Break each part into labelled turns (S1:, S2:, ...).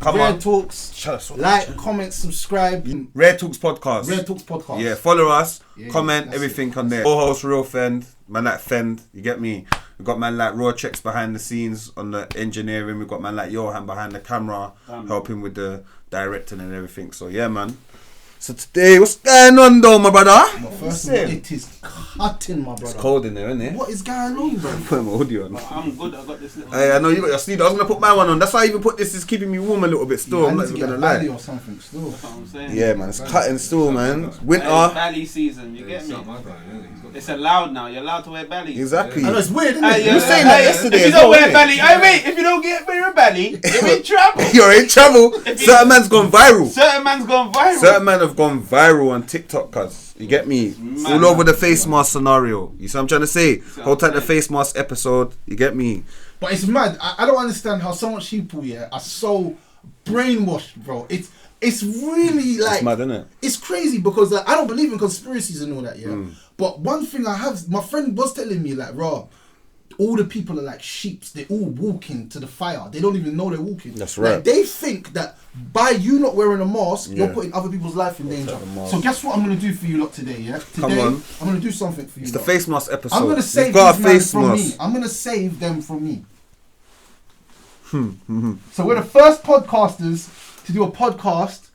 S1: Come
S2: Rare
S1: on.
S2: Talks. Like, comment, subscribe.
S1: Rare Talks Podcast.
S2: Rare Talks Podcast.
S1: Yeah, follow us.
S2: Yeah,
S1: comment,
S2: that's
S1: everything
S2: it.
S1: on there. Co-host Real Fend. Man like Fend. You get me? We got man like Raw Checks behind the scenes on the engineering. We got man like Johan behind the camera, helping with the directing and everything. So yeah, man. So today, what's going on though, my brother?
S2: Well, first of all, it is cutting, my brother.
S1: It's cold in there, isn't it?
S2: What is going on, bro?
S1: Put my audio on.
S3: I'm good. I got this little.
S1: Hey, I know you got your sleeve. I was gonna put my one on. That's why I even put this. Is keeping me warm a little bit still.
S2: Yeah,
S1: I'm
S2: I
S1: not
S2: need
S1: even
S2: to
S1: gonna
S2: get a
S1: lie.
S2: Bally or something still.
S3: That's what I'm saying.
S1: Yeah, man, it's cutting still, man. Winter.
S3: Belly season. You get me? It's allowed now. You're allowed to wear belly.
S1: Exactly.
S2: I know it's weird, isn't it?
S1: You were saying that yesterday.
S3: If you
S1: as
S3: don't
S1: well,
S3: wear
S1: innit?
S3: belly, hey wait. If you don't wear a belly, you're in trouble.
S1: You're in trouble. Certain man's gone viral.
S3: Certain man's gone viral.
S1: Certain men have gone viral on TikTok, cuz. You get me?
S3: Mad,
S1: All over
S3: man.
S1: the face mask scenario. You see what I'm trying to say? Hold tight the face mask episode. You get me?
S2: But it's mad. I don't understand how so much people are so brainwashed, bro. It's really like
S1: It's mad, isn't it?
S2: It's crazy because like, I don't believe in conspiracies and all that, yeah. But one thing I have, my friend was telling me like, raw, all the people are like sheeps. They're all walking to the fire. They don't even know they're walking.
S1: That's right.
S2: Like, they think that by you not wearing a mask, you're putting other people's life in danger. So guess what I'm gonna do for you lot today, yeah? Today,
S1: Come on.
S2: I'm gonna do something for you.
S1: It's the
S2: lot.
S1: face mask episode.
S2: I'm gonna save
S1: We've got a
S2: these man
S1: face
S2: from
S1: mask.
S2: me. I'm gonna save them from me. So we're the first podcasters to do a podcast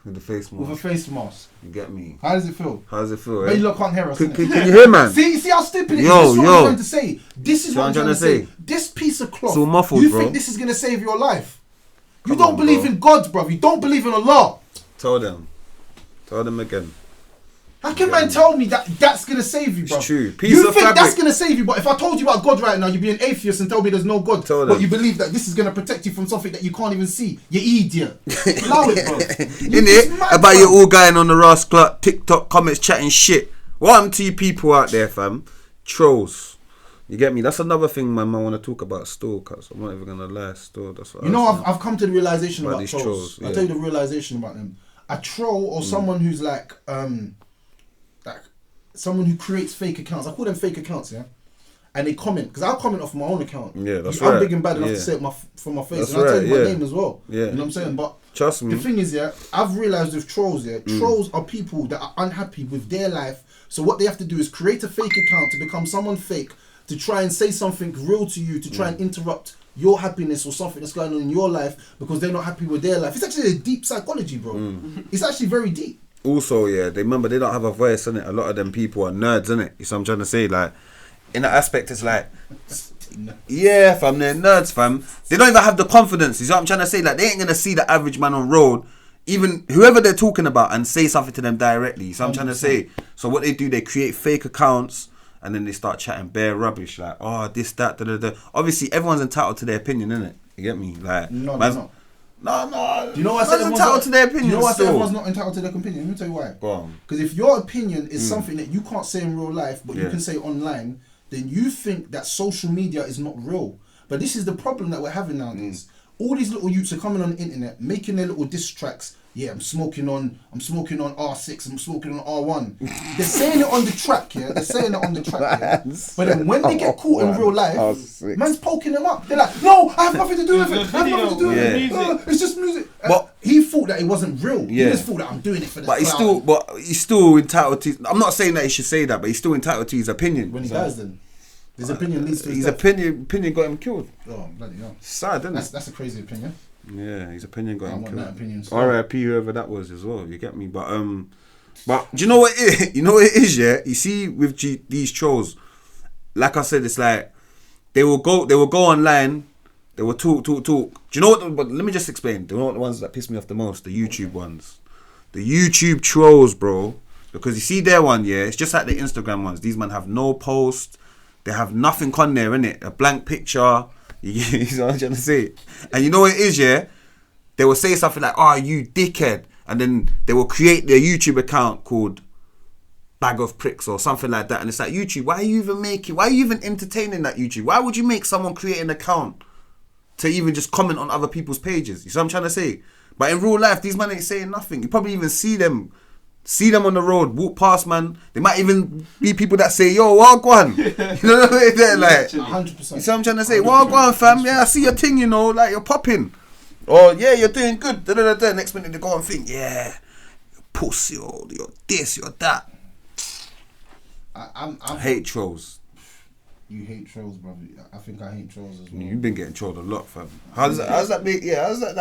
S1: With the face
S2: with a
S1: mask.
S2: face mask.
S1: You get me?
S2: How does it feel?
S1: How does it feel?
S2: But you
S1: Eh?
S2: lot can't hear us.
S1: Can
S2: innit?
S1: you hear, man?
S2: See how stupid it is.
S1: Yo,
S2: This is what
S1: yo.
S2: I'm trying to say. This is what I'm trying to say. This piece of cloth.
S1: It's all muffled,
S2: you
S1: bro.
S2: think this is gonna save your life? You
S1: Come
S2: don't
S1: on,
S2: believe
S1: bro.
S2: in God, bro. You don't believe in Allah.
S1: Tell them. Tell them again.
S2: How can man tell me that that's gonna save you, bro?
S1: It's true. Piece
S2: You
S1: of
S2: think
S1: fabric.
S2: that's gonna save you, but if I told you about God right now, you'd be an atheist and tell me there's no God.
S1: Tell
S2: But
S1: them.
S2: you believe that this is gonna protect you from something that you can't even see. You idiot. Allow it, bro.
S1: In it, about you all going on the Rascal TikTok comments chatting shit. What happened to you people out there, fam? Trolls. You get me? That's another thing, man. I want to talk about still, cause I'm not even gonna lie. Still, that's what
S2: You know, I've come to the realization
S1: About
S2: about
S1: these
S2: trolls.
S1: trolls,
S2: I'll
S1: yeah.
S2: tell you the realization about them. A troll or someone who's like someone who creates fake accounts. I call them fake accounts, yeah. And they comment because I'll comment off my own account.
S1: Yeah, that's
S2: I'm
S1: right.
S2: big and bad enough
S1: Yeah.
S2: to say it from my face,
S1: That's
S2: and I'll tell
S1: right,
S2: you my
S1: yeah.
S2: name as well.
S1: Yeah.
S2: You know what I'm saying? But
S1: Trust me.
S2: the thing is, yeah, I've realized with trolls, yeah, trolls are people that are unhappy with their life. So what they have to do is create a fake account to become someone fake to try and say something real to you to try and interrupt your happiness or something that's going on in your life because they're not happy with their life. It's actually a deep psychology, bro. It's actually very deep.
S1: Also, yeah, they remember they don't have a voice, innit? A lot of them people are nerds, innit? You see what I'm trying to say? Like, in that aspect, it's like, yeah, fam, they're nerds, fam. They don't even have the confidence. You see what I'm trying to say? Like, they ain't gonna see the average man on road, even whoever they're talking about, and say something to them directly. You see what I'm trying to say? So what they do, they create fake accounts, and then they start chatting bare rubbish, like, oh, this, that, da, da, da. Obviously, everyone's entitled to their opinion, innit? You get me? Like,
S2: No,
S1: man's-
S2: they're not.
S1: No.
S2: Do you know why I said
S1: Man's
S2: everyone's
S1: entitled to their opinion.
S2: Do you know why I said
S1: still.
S2: everyone's not entitled to their opinion? Let me tell you why.
S1: Go on.
S2: Because if your opinion is something that you can't say in real life, but you
S1: Yeah.
S2: can say online, then you think that social media is not real. But this is the problem that we're having nowadays. All these little youths are coming on the internet, making their little diss tracks. Yeah, I'm smoking on R6, I'm smoking on R1. They're saying it on the track, yeah? They're saying it on the track, yeah? But then when they get caught in real life,
S1: R6.
S2: man's poking them up. They're like, no, I have nothing to do with it. I
S3: It's
S2: have nothing to do with
S1: video,
S2: it. It's just music.
S1: But-
S2: He thought that it wasn't real.
S1: Yeah.
S2: He just thought that I'm doing it for the
S1: But he's
S2: clout.
S1: still entitled to. I'm not saying that he should say that, but he's still entitled to his opinion.
S2: When he dies, then his opinion leads to his
S1: His
S2: death.
S1: opinion got him killed.
S2: Oh, bloody hell.
S1: Sad, isn't it?
S2: That's a crazy opinion.
S1: Yeah, his opinion got
S2: I
S1: him
S2: want
S1: killed.
S2: that opinion. So.
S1: R.I.P. whoever that was as well. You get me? But do you know what it is? You know what it is? Yeah, you see with these trolls, like I said, it's like they will go online. They will talk. Do you know what? But let me just explain. Do you know what the ones that piss me off the most? The YouTube ones, the YouTube trolls, bro. Because you see their one, yeah, it's just like the Instagram ones. These men have no post. They have nothing on there, innit? A blank picture. You know what I'm trying to say? And you know what it is, yeah? They will say something like, oh, you dickhead. And then they will create their YouTube account called Bag of Pricks or something like that. And it's like, YouTube, why are you even entertaining that YouTube? Why would you make someone create an account to even just comment on other people's pages? You see what I'm trying to say? But in real life, these men ain't saying nothing. You probably even see them on the road, walk past, man. They might even be people that say, yo, Wagwan. You know what I mean? They're like,
S2: 100%.
S1: you see what I'm trying to say? Wagwan, fam. Yeah, I see your thing, you know, like you're popping. Or yeah, you're doing good. Da-da-da-da. Next minute they go and think, yeah, you're pussy, or you're this, you're that. I hate trolls.
S2: You hate trolls, brother. I think I hate trolls as well.
S1: You've been getting trolled a lot, fam. How's that make? Yeah, how's that?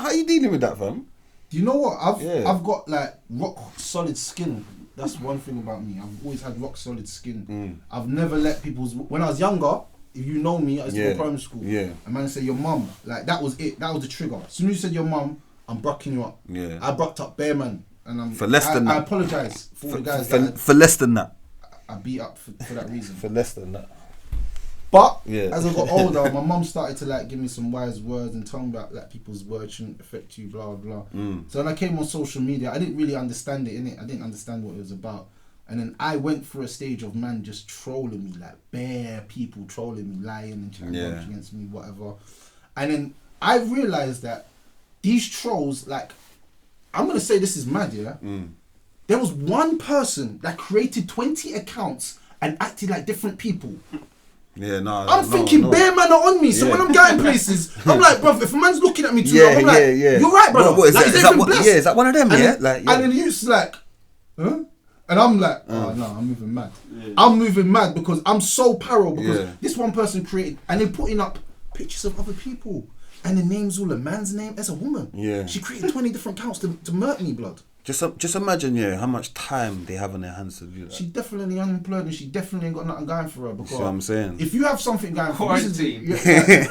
S1: How you dealing with that, fam?
S2: Do you know what? I've got like rock solid skin. That's one thing about me. I've always had rock solid skin. I've never let people's. When I was younger, if you know me, I was in primary school. Yeah. A man say your mum, like that was it. That was the trigger. As soon as you said your mum, I'm brucking you up. Yeah. I brucked up bare man, and
S1: for less than that.
S2: I apologise for all the guys
S1: for less than that.
S2: I beat up for that reason.
S1: For less than that.
S2: But as I got older, my mum started to like give me some wise words and tell me about like people's words shouldn't affect you, blah blah. So when I came on social media, I didn't really understand it, innit? I didn't understand what it was about. And then I went through a stage of man just trolling me, like bare people trolling me, lying and chatting against me, whatever. And then I realised that these trolls, like, I'm gonna say this is mad, yeah. There was one person that created 20 accounts and acted like different people.
S1: Yeah, no.
S2: I'm thinking bare man are on me. So when I'm going places, I'm like, bro, if a man's looking at me too long, I'm like, you're right, brother.
S1: What is like, that? Is that one of them?
S2: And then the youth's like, huh? And I'm like, oh no, I'm moving mad. I'm moving mad because I'm so paro because this one person created, and they're putting up pictures of other people. And the name's all a man's name. As a woman. Yeah. She created 20 different accounts to murder me, blood.
S1: Just imagine, how much time they have on their hands to do that.
S2: She definitely unemployed and she definitely ain't got nothing going for her. Because
S1: you see what I'm saying?
S2: If you have something going for
S3: quarantine,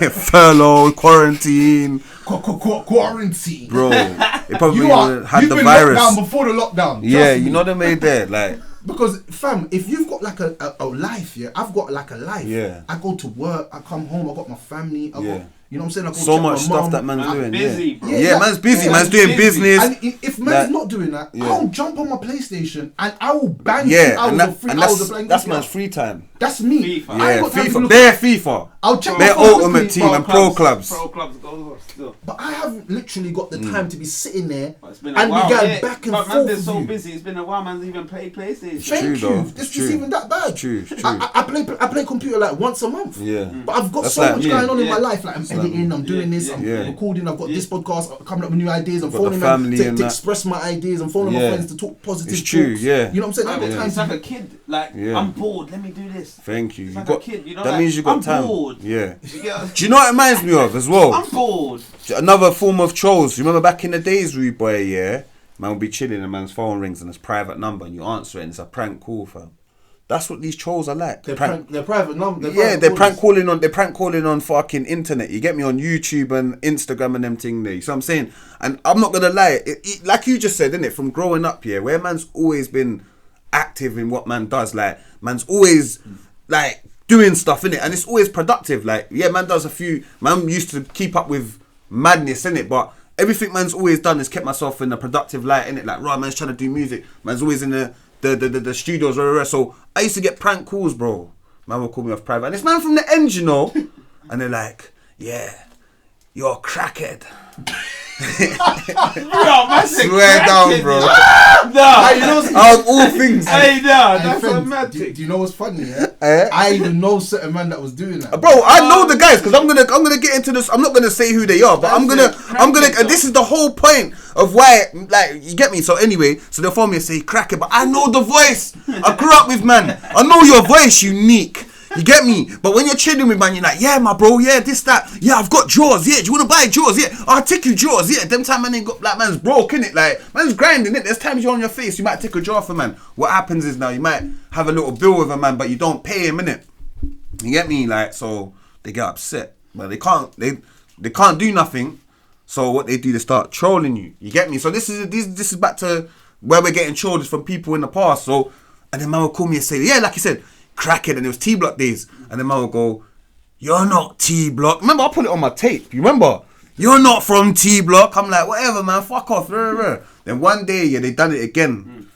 S1: furlough, quarantine,
S2: quarantine,
S1: bro. They probably had the virus.
S2: Locked down before the lockdown.
S1: Yeah, you know they made there, like.
S2: Because fam, if you've got like a life, I've got like a life. Yeah. I go to work, I come home, I got my family, I got. You know what I'm saying?
S1: So much stuff that man's doing.
S3: Busy, bro.
S1: Yeah, man's busy. Man's doing business.
S2: And if man's not doing that, I'll jump on my PlayStation and I will bang 2 hours or 3 hours of playing.
S1: That's man's free time.
S2: That's me.
S1: FIFA. Yeah, FIFA. Bare FIFA.
S2: I'll check
S1: their ultimate team and pro clubs.
S3: Pro clubs go still.
S2: But I haven't literally got the time to be sitting there
S3: and be
S2: going back and forth.
S3: Man's been so busy. It's been a while. Man's even played PlayStation.
S2: Thank you. This is even that bad.
S1: True.
S2: I play computer like once a month.
S1: Yeah.
S2: But I've got so much going on in my life. Like I'm editing. I'm doing this. I'm recording. I've got this podcast. I'm coming up with new ideas. I'm phoning them to express my ideas. I'm phoning my friends to talk positive.
S1: It's true. Yeah.
S2: You know what I'm saying? I've got time.
S3: It's like a kid. Like I'm bored. Let me do this.
S1: Thank you.
S3: It's like a kid. You know,
S1: that means you got time.
S3: I'm bored.
S1: Yeah. Do you know what it reminds me of as well?
S3: I'm bored.
S1: Another form of trolls. You remember back in the days, Rude Boy, man would be chilling and man's phone rings and it's private number and you answer it and it's a prank call, fam. That's what these trolls are like.
S2: They're private number.
S1: They're prank calling on fucking internet. You get me on YouTube and Instagram and them thing there. You see what I'm saying? And I'm not gonna lie, like you just said, innit? From growing up, where man's always been active in what man does. Like man's always like doing stuff in it, and it's always productive. Like man does a few. Man used to keep up with madness in it, but everything man's always done is kept myself in a productive light in it. Like right, man's trying to do music. Man's always in the studios. So I used to get prank calls, bro. Man would call me off private, and it's man from the end, you know, and they're like, "Yeah, you're a crackhead." Swear down, bro. Out of all things.
S2: That's romantic. Do you know what's funny? I even know certain man that was doing that.
S1: Bro, I know the guys because I'm gonna get into this. I'm not gonna say who they are, but I'm gonna. And this is the whole point of why, like, you get me. So anyway, so they'll phone me and say cracker, but I know the voice. I grew up with man. I know your voice, unique. You get me? But when you're chilling with man, you're like, yeah, my bro, yeah, this, that. Yeah, I've got jaws, yeah. Do you want to buy jaws? Yeah. I'll take you jaws, yeah. Them time man ain't got, like, man's broke, innit? Like, man's grinding it. There's times you're on your face, you might take a jar for man. What happens is now, you might have a little bill with a man, but you don't pay him, innit? You get me? Like, so they get upset. But they can't do nothing. So what they do, they start trolling you. You get me? So this is back to where we're getting trolled from people in the past. So, and then man will call me and say, yeah, like you said, crackhead, and it was T-Block days, and then man will go, you're not T-Block. Remember, I put it on my tape. You remember? You're not from T-Block. I'm like, whatever, man, fuck off. Then one day, they done it again,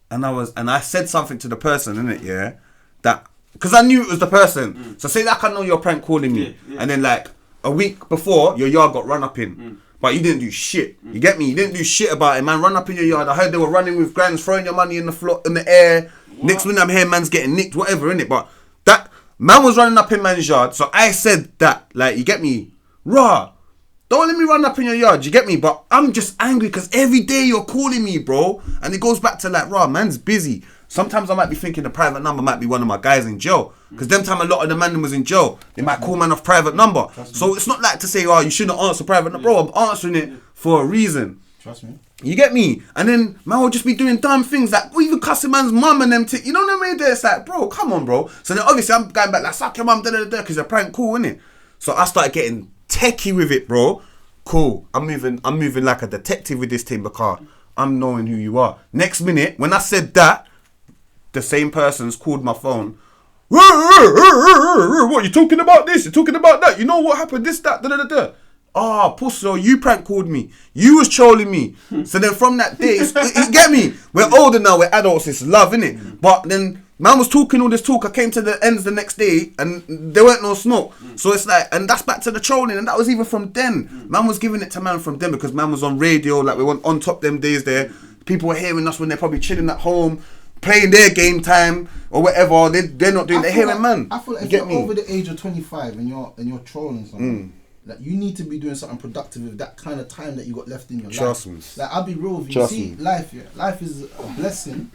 S1: and I said something to the person, innit, that because I knew it was the person. So say like I know you're prank calling me, and then like a week before, your yard got run up in. But you didn't do shit. You get me? You didn't do shit about it, man. Run up in your yard. I heard they were running with grands, throwing your money in the floor, in the air. What? Next minute I'm here, man's getting nicked, whatever, innit? But that man was running up in man's yard. So I said that, like, you get me? Raw. Don't let me run up in your yard. You get me? But I'm just angry because every day you're calling me, bro. And it goes back to like, raw, man's busy. Sometimes I might be thinking the private number might be one of my guys in jail. Because them time a lot of the man was in jail. They might call man off private number. So it's not like to say, oh, you shouldn't answer private number. Bro, I'm answering it for a reason.
S2: Trust me.
S1: You get me? And then man will just be doing dumb things like even cussing man's mum and them. You know what I mean? It's like, bro, come on, bro. So then obviously I'm going back like, suck your mum, because you're prank cool, innit? So I started getting techie with it, bro. Cool. I'm moving like a detective with this team because I'm knowing who you are. Next minute, when I said that, the same person's called my phone. What, you talking about this? You talking about that? You know what happened? This, that, da. Oh, pussy, you prank called me. You was trolling me. So then from that day, you get me? We're older now, we're adults, it's love, innit? But then man was talking all this talk. I came to the ends the next day and there weren't no smoke. So it's like, and that's back to the trolling. And that was even from then. Man was giving it to man from then because man was on radio, like we went on top them days there. People were hearing us when they're probably chilling at home, playing their game time or whatever. They're not doing, they're hearing man.
S2: I feel like if you're over the age of 25 and you're trolling someone, like you need to be doing something productive with that kind of time that you got left in your
S1: Trust
S2: life.
S1: me.
S2: Like I'll be real with you.
S1: Trust
S2: See,
S1: me.
S2: life is a blessing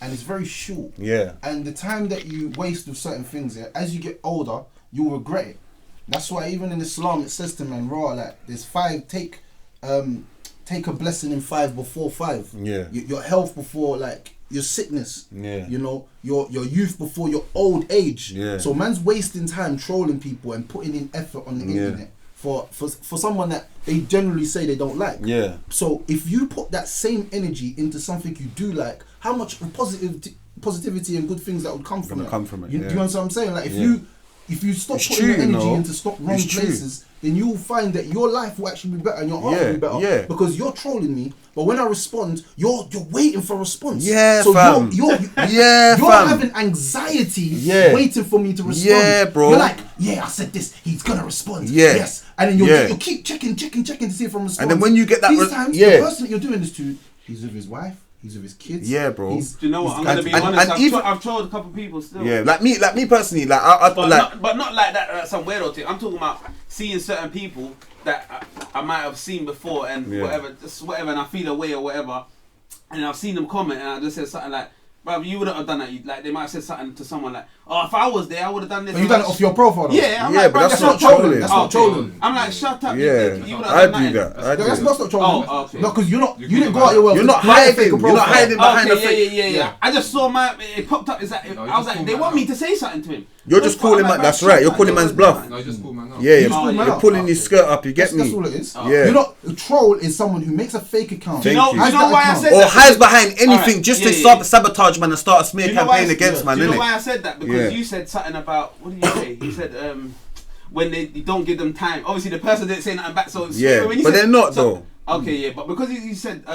S2: and it's very short.
S1: Yeah.
S2: And the time that you waste with certain things, as you get older, you'll regret it. That's why even in Islam it says to man, raw, like there's 5, take a blessing in 5 before 5.
S1: Yeah.
S2: Your health before like your sickness.
S1: Yeah.
S2: You know, your youth before your old age.
S1: Yeah.
S2: So man's wasting time trolling people and putting in effort on the internet for someone that they generally say they don't like.
S1: Yeah.
S2: So if you put that same energy into something you do like, how much positivity and good things that would come from it. You know what I'm saying? Like if you stop putting your energy into stop wrong places, then you'll find that your life will actually be better and your heart will be better.
S1: Yeah.
S2: Because you're trolling me, but when I respond, you're waiting for a response.
S1: Yeah,
S2: so
S1: fam.
S2: You're having anxiety waiting for me to respond.
S1: Yeah, bro.
S2: You're like, I said this, he's gonna respond.
S1: Yeah.
S2: Yes. And then you'll keep checking to see if I'm responding.
S1: And then when you get that
S2: these times, the person that you're doing this to, he's with his wife. He's with his kids.
S1: Yeah, bro.
S3: Do you know what? I'm gonna be honest. I've trolled a couple people still.
S1: Yeah, like me personally, like
S3: but not like that. Some weirdo thing. I'm talking about seeing certain people that I might have seen before and whatever, and I feel away or whatever, and I've seen them comment and I just said something like, "Bruv, you wouldn't have done that." Like they might have said something to someone like, "Oh, if I was there, I would have done this."
S2: But you done it off your profile, though?
S3: Yeah, I'm
S1: like,
S3: but
S1: that's not trolling. That's not
S2: trolling.
S3: I'm like, shut up.
S1: Yeah,
S3: you
S1: I do that.
S2: That's not trolling.
S3: Oh, okay.
S2: No, because you didn't go out your way.
S1: You're not hiding. You're not hiding behind the fake.
S3: Yeah. I just saw it popped up. I was like, they want me to say something to him.
S1: You're just calling man. That's right. You're calling man's bluff.
S4: No, just call man up.
S1: Yeah, you're pulling his skirt up. You get me?
S2: That's all it is.
S1: Yeah.
S2: You're not a troll. Is someone who makes a fake account.
S3: Do you know why I said
S1: or
S3: that?
S1: hides behind anything just to sabotage man and start a smear campaign against man.
S3: Do you know why I said that? Because you said something about, what did you say? You said when you don't give them time. Obviously the person didn't say nothing back. So
S1: but they're not though.
S3: Okay, but because you said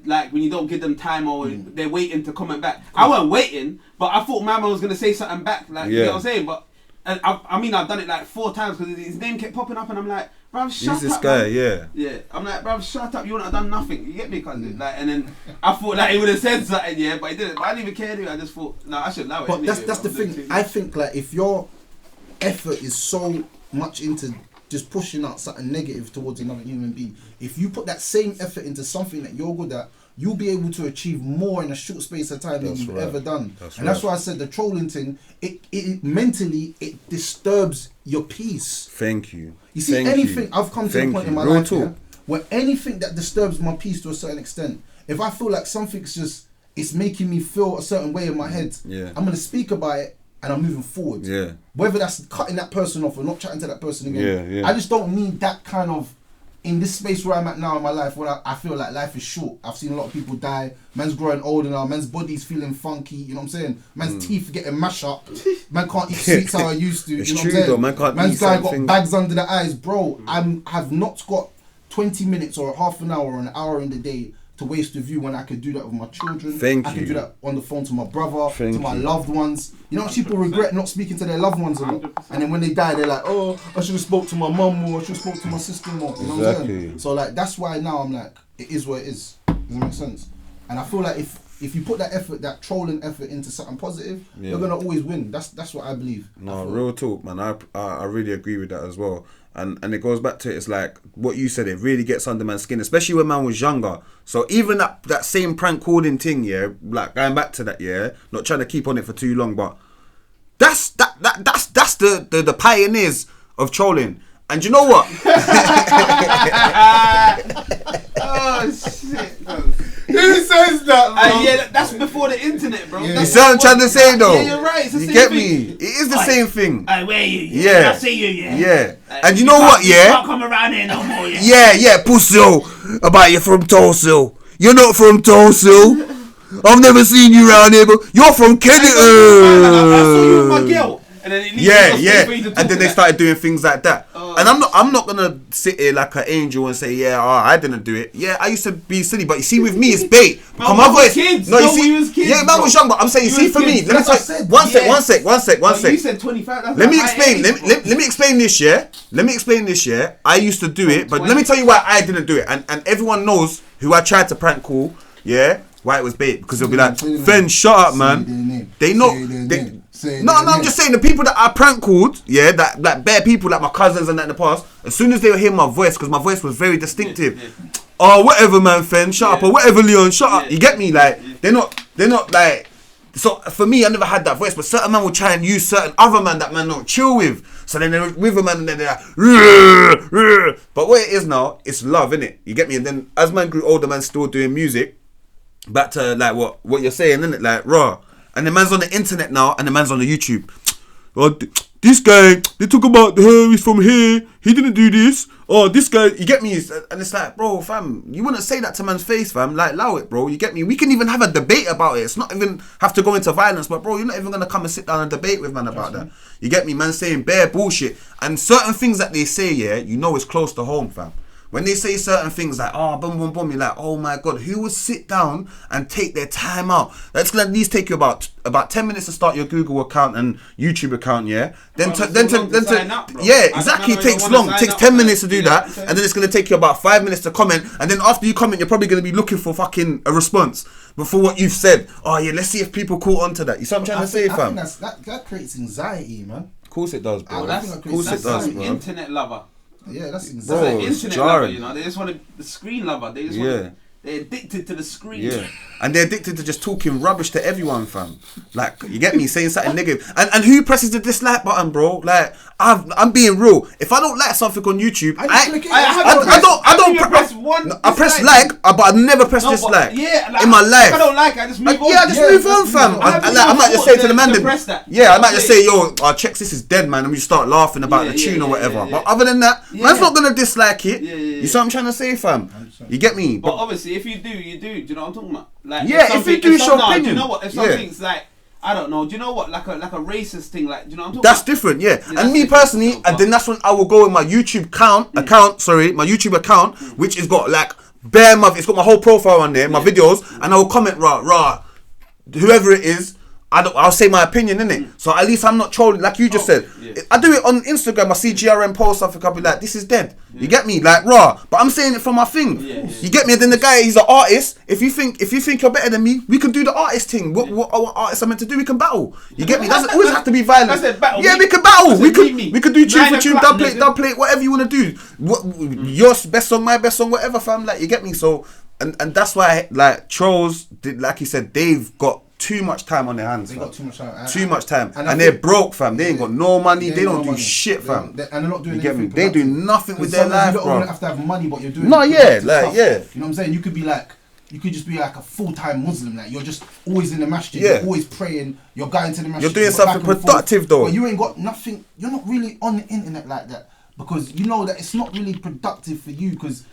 S3: like when you don't give them time or they're waiting to comment back. I wasn't waiting, but I thought Mama was gonna say something back. Like you know what I'm saying, but. I mean, I've done it like 4 times because his name kept popping up, and I'm like, bruv, shut up.
S1: Who's this guy?
S3: Man. Yeah. I'm like, bruv, shut up. You wouldn't have done nothing. You get me, cousin? Like, and then I thought like he would have said something, but he didn't. But I didn't even care. Anyway. I just thought, no, I should allow it.
S2: But that's the thing. I think like if your effort is so much into just pushing out something negative towards another human being, if you put that same effort into something that you're good at, you'll be able to achieve more in a short space of time than you've ever done. That's why I said the trolling thing, it mentally, it disturbs your peace.
S1: Thank you.
S2: You see, I've come to a point in my life where anything that disturbs my peace to a certain extent, if I feel like something's it's making me feel a certain way in my head, I'm going to speak about it and I'm moving forward.
S1: Yeah.
S2: Whether that's cutting that person off or not chatting to that person again.
S1: Yeah.
S2: I just don't need that kind of, in this space where I'm at now in my life, where I feel like life is short. I've seen a lot of people die. Man's growing older now. Man's body's feeling funky. You know what I'm saying? Man's teeth getting mashed up. Man can't eat sweets how I used to.
S1: It's
S2: you know
S1: true
S2: what I'm saying?
S1: though. Man can't
S2: Man's
S1: eat
S2: guy got
S1: something.
S2: bags under the eyes, bro. I've not got 20 minutes or half an hour or an hour in the day to waste with you when I could do that with my children. I could do that on the phone to my brother, to my loved ones. You know, people regret not speaking to their loved ones a lot. And then when they die, they're like, oh, I should have spoke to my mum more, I should have spoke to my sister more. You know what I'm saying? So like, that's why now I'm like, it is what it is. Does that make sense? And I feel like if if you put that effort, that trolling effort into something positive, you're gonna always win. That's what I believe.
S1: No, real talk, man. I really agree with that as well. And it goes back to it's like what you said. It really gets under man's skin, especially when man was younger. So even that same prank calling thing, yeah, like going back to that, yeah, not trying to keep on it for too long, but that's the pioneers of trolling. And you know what?
S3: Oh shit, bro.
S2: Who says that, bro?
S3: Yeah, that's before the internet, bro.
S2: Yeah.
S1: You see what I'm trying to say, though?
S3: Yeah, you're right. It's the
S1: you
S3: same
S1: get
S3: thing.
S1: me? It is the same thing.
S3: Where are you?
S1: Yeah.
S3: I see you, yeah.
S1: Yeah. And you know what,
S3: You
S1: yeah?
S3: can't come around here no more, yeah.
S1: Yeah, pussy. About you from Tulsa. You're not from Tulsa. I've never seen you around here, but you're from Kennedy.
S3: I saw you with my girl. And then it leaves
S1: Yeah.
S3: for you to talk
S1: And then they
S3: about.
S1: started doing things like that. And I'm not gonna sit here like an angel and say, yeah, I didn't do it. Yeah, I used to be silly, but you see, with me, it's bait.
S3: Man,
S1: My
S3: we
S1: voice.
S3: was kids.
S1: No, you
S3: No,
S1: see,
S3: we was kids,
S1: yeah, man
S3: bro.
S1: was young, but I'm saying, you
S3: We
S1: see,
S3: was
S1: for me,
S3: kids.
S1: let me
S2: That's
S1: tell
S2: what I said.
S1: one sec.
S3: But you said 25. That's
S1: Let me
S3: like
S1: explain.
S3: my age, bro.
S1: Let me explain this. Yeah. Let me explain this. Yeah. I used to do it, but let me tell you why I didn't do it. And everyone knows who I tried to prank call. Yeah. Why it was bait, because they'll be like, Fen, shut up, man. They know. No, I'm just saying the people that I prank called, yeah, that like bare people like my cousins and that in the past. As soon as they would hear my voice, because my voice was very distinctive.
S3: Yeah.
S1: Oh, whatever, man, Fen, shut up, or whatever, Leon, shut up. You get me? Like they're not like. So for me, I never had that voice, but certain man will try and use certain other man that man don't chill with. So then they're with a man and then they're like, rrr, rrr. But what it is now, it's love, innit? You get me? And then as man grew older, man still doing music. Back to like what you're saying, innit? Like raw. And the man's on the internet now, and the man's on the YouTube. Oh, this guy, they talk about he's from here. He didn't do this. Oh, this guy, you get me? And it's like, bro, fam, you wouldn't say that to man's face, fam. Like, allow it, bro. You get me? We can even have a debate about it. It's not even have to go into violence, but bro, you're not even gonna come and sit down and debate with man about that. You get me? Man saying bare bullshit, and certain things that they say, yeah, you know, it's close to home, fam. When they say certain things like, oh, boom, boom, boom, you're like, oh my God, who would sit down and take their time out? That's going to at least take you about 10 minutes to start your Google account and YouTube account, yeah? Then yeah, exactly, it takes long. It takes 10 minutes to do that, and then it's going to take you about 5 minutes to comment, and then after you comment, you're probably going to be looking for fucking a response before what you've said. Oh yeah, let's see if people caught on to that. You see what I'm trying to say, fam?
S2: I think that creates anxiety, man.
S1: Of course it does, bro.
S2: That's-
S1: Of course it does, bro.
S3: Internet lover.
S2: Yeah, that's
S1: Bro,
S2: anxiety.
S1: it's
S3: Internet lover,
S1: jarring.
S3: you know. They just want to, the screen lover. They just
S1: Yeah.
S3: want. They're addicted to the screen.
S1: Yeah, and they're addicted to just talking rubbish to everyone, fam. Like, you get me, saying something negative. And who presses the dislike button, bro? Like, I'm being real. If I don't like something on YouTube, I press like, but I never press dislike.
S3: Yeah, like,
S1: in my life.
S3: If I don't like it, I just move on.
S1: Yeah, I just move on, fam. I might just say to the man, yeah, I might just say, yo, checks, this is dead, man, and we start laughing about the tune or whatever. But other than that, man's not gonna dislike it. You see what I'm trying to say, fam? You get me?
S3: But obviously, if you do, you do. Do you know what I'm talking about? Like,
S1: yeah, if you do show opinion.
S3: Do you know what? If something's like, I don't know. Do you know what? Like a racist thing. Like, do you know what I'm talking
S1: that's
S3: about?
S1: different, yeah.
S3: Yeah,
S1: And me
S3: different.
S1: personally, and then that's when I will go with my YouTube my YouTube account, which has got like bare it's got my whole profile on there, my videos, and I will comment rah, whoever it is. I'll say my opinion, innit? So at least I'm not trolling, like you just said.
S3: Yeah.
S1: I do it on Instagram. I see GRM post something, I'll be like, this is dead. You get me? Like raw. But I'm saying it from my thing. You get me? And then the guy, he's an artist. If you think you're better than me, we can do the artist thing. What artists are meant to do, we can battle. You get me? It doesn't always have to be violent.
S3: I said battle.
S1: Yeah, we can battle. We could do tune for
S3: 9
S1: tune,
S3: o'clock,
S1: dub plate, whatever you want to do. Your best song, my best song, whatever, fam. Like, you get me? So, and that's why, like, trolls, like you said, they've got too much time on their hands.
S2: They got too much time.
S1: Too much time.
S2: And
S1: they're broke, fam. They ain't got no money. They don't do shit, fam.
S2: And they're not doing
S1: You get me?
S2: anything
S1: They do
S2: productive.
S1: nothing with their
S2: Sometimes
S1: life,
S2: you don't
S1: bro.
S2: even have to have money, but you're doing
S1: No, yeah,
S2: productive
S1: like,
S2: stuff.
S1: yeah.
S2: You know what I'm saying? You could just be like a full-time Muslim. Like, you're just always in the masjid.
S1: Yeah.
S2: You're always praying. You're going to the masjid.
S1: You're doing
S2: you go
S1: something
S2: back and
S1: productive,
S2: forth,
S1: though.
S2: But you ain't got nothing. You're not really on the internet like that because you know that it's not really productive for you. Because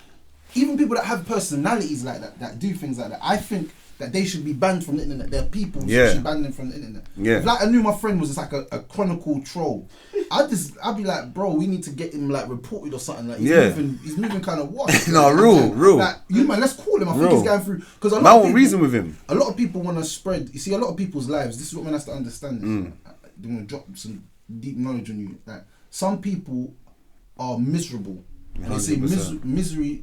S2: even people that have personalities like that do things like that, I think that they should be banned from the internet. There are people who should ban them from the internet.
S1: Yeah.
S2: If like I knew my friend was just like a chronicle troll, I'd be like, bro, we need to get him like reported or something. Like he's moving kind of washed.
S1: No, real.
S2: Like, you man, let's call him. I think he's going through because a lot
S1: Man
S2: of
S1: won't
S2: people,
S1: reason with him.
S2: a lot of people want to spread. You see, a lot of people's lives. This is what man has to understand. They want to drop some deep knowledge on you. Like, some people are miserable. And they say
S1: 100%.
S2: misery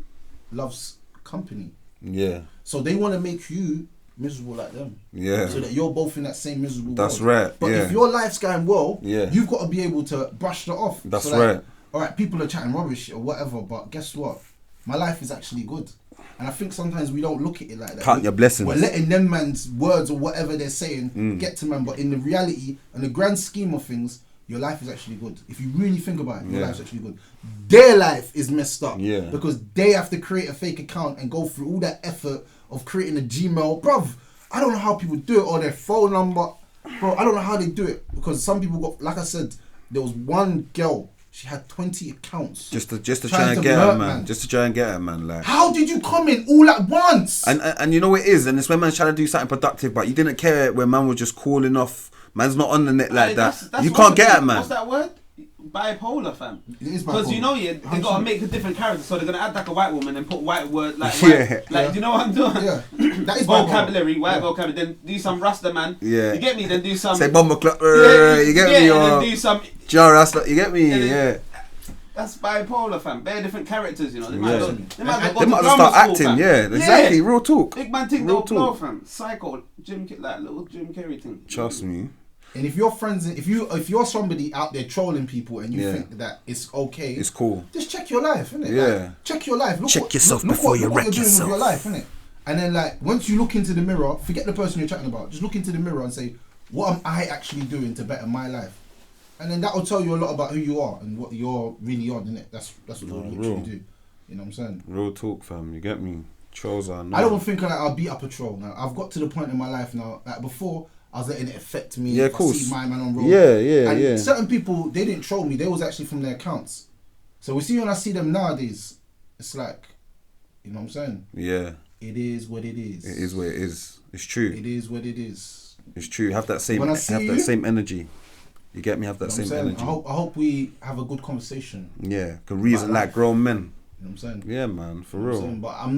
S2: loves company.
S1: Yeah.
S2: So they want to make you miserable like them.
S1: Yeah.
S2: So that you're both in that same miserable
S1: That's
S2: world.
S1: right.
S2: But
S1: yeah.
S2: if your life's going well,
S1: Yeah.
S2: you've got to be able to brush that off.
S1: That's
S2: So, like,
S1: right.
S2: all right, people are chatting rubbish or whatever, but guess what? My life is actually good. And I think sometimes we don't look at it like that.
S1: Count your blessings.
S2: We're letting them man's words or whatever they're saying get to man. But in the reality and the grand scheme of things, your life is actually good. If you really think about it, your life's actually good. Their life is messed up.
S1: Yeah.
S2: Because they have to create a fake account and go through all that effort of creating a Gmail. Bruv, I don't know how people do it, or their phone number. Bro, I don't know how they do it. Because some people got, like I said, there was one girl, she had 20 accounts.
S1: Just to try and get her, man. Just to try and get her, man. Like,
S2: how did you comment all at once?
S1: And you know what it is, and it's when man's trying to do something productive, but you didn't care when man was just calling off. Man's not on the net like that. You can't get it, man.
S3: What's that word? Bipolar, fam.
S2: It is
S3: Because
S2: bipolar.
S3: you know, they gotta make a different character, so they're gonna act like a white woman and put white word like,
S1: Yeah.
S3: do you know what I'm doing?
S2: Yeah, that is
S3: vocabulary,
S2: bipolar.
S3: white vocabulary. Then do some Rasta man.
S1: Yeah.
S3: You get me? Then do some.
S1: Say bomber clock. You get me?
S3: And
S1: Or
S3: then do some.
S1: Jar Rasta. You get me?
S3: And then-
S1: Yeah.
S3: That's bipolar, fam. Bare different characters, you know. They
S1: Yeah.
S3: might as well
S1: They
S3: go
S1: might
S3: to
S1: as well
S3: grammar
S1: start
S3: school,
S1: acting.
S3: fam.
S1: Yeah. Exactly. Real talk.
S3: Big man thing
S1: Real
S3: don't blow,
S1: talk.
S3: fam. Psycho, like little Jim Carrey thing.
S1: Trust me.
S2: And if you're friends, if you're somebody out there trolling people and you
S1: Yeah.
S2: think that it's okay,
S1: It's cool.
S2: just check your life, innit?
S1: Yeah.
S2: Like, check your life. Look
S1: Check yourself before
S2: what,
S1: you
S2: look what
S1: wreck
S2: you're doing
S1: yourself.
S2: with your life, innit? And then like once you look into the mirror, forget the person you're chatting about. Just look into the mirror and say, what am I actually doing to better my life? And then that will tell you a lot about who you are and what you're really on, innit? That's what you literally
S1: real.
S2: do. You know what I'm saying?
S1: Real talk, fam. You get me? Trolls are.
S2: I don't think like I'll beat up a troll now. I've got to the point in my life now. Like before, I was letting it affect me.
S1: Yeah, of
S2: If I
S1: course.
S2: see my man on road.
S1: Yeah,
S2: And
S1: yeah.
S2: certain people, they didn't troll me. They was actually from their accounts. So we see when I see them nowadays, it's like, you know what I'm saying?
S1: Yeah.
S2: It is what it is.
S1: It is what it is. It's true.
S2: It is what it is.
S1: It's true. Have that same.
S2: When I
S1: Have
S2: see
S1: that
S2: you-
S1: same energy. You get me? Have that
S2: You know
S1: same
S2: what I'm
S1: energy.
S2: saying? I hope we have a good conversation.
S1: Yeah. Can reason
S2: About
S1: like
S2: life.
S1: grown men.
S2: You know what I'm saying?
S1: Yeah, man. For
S2: You know what I'm
S1: real.
S2: saying? But I'm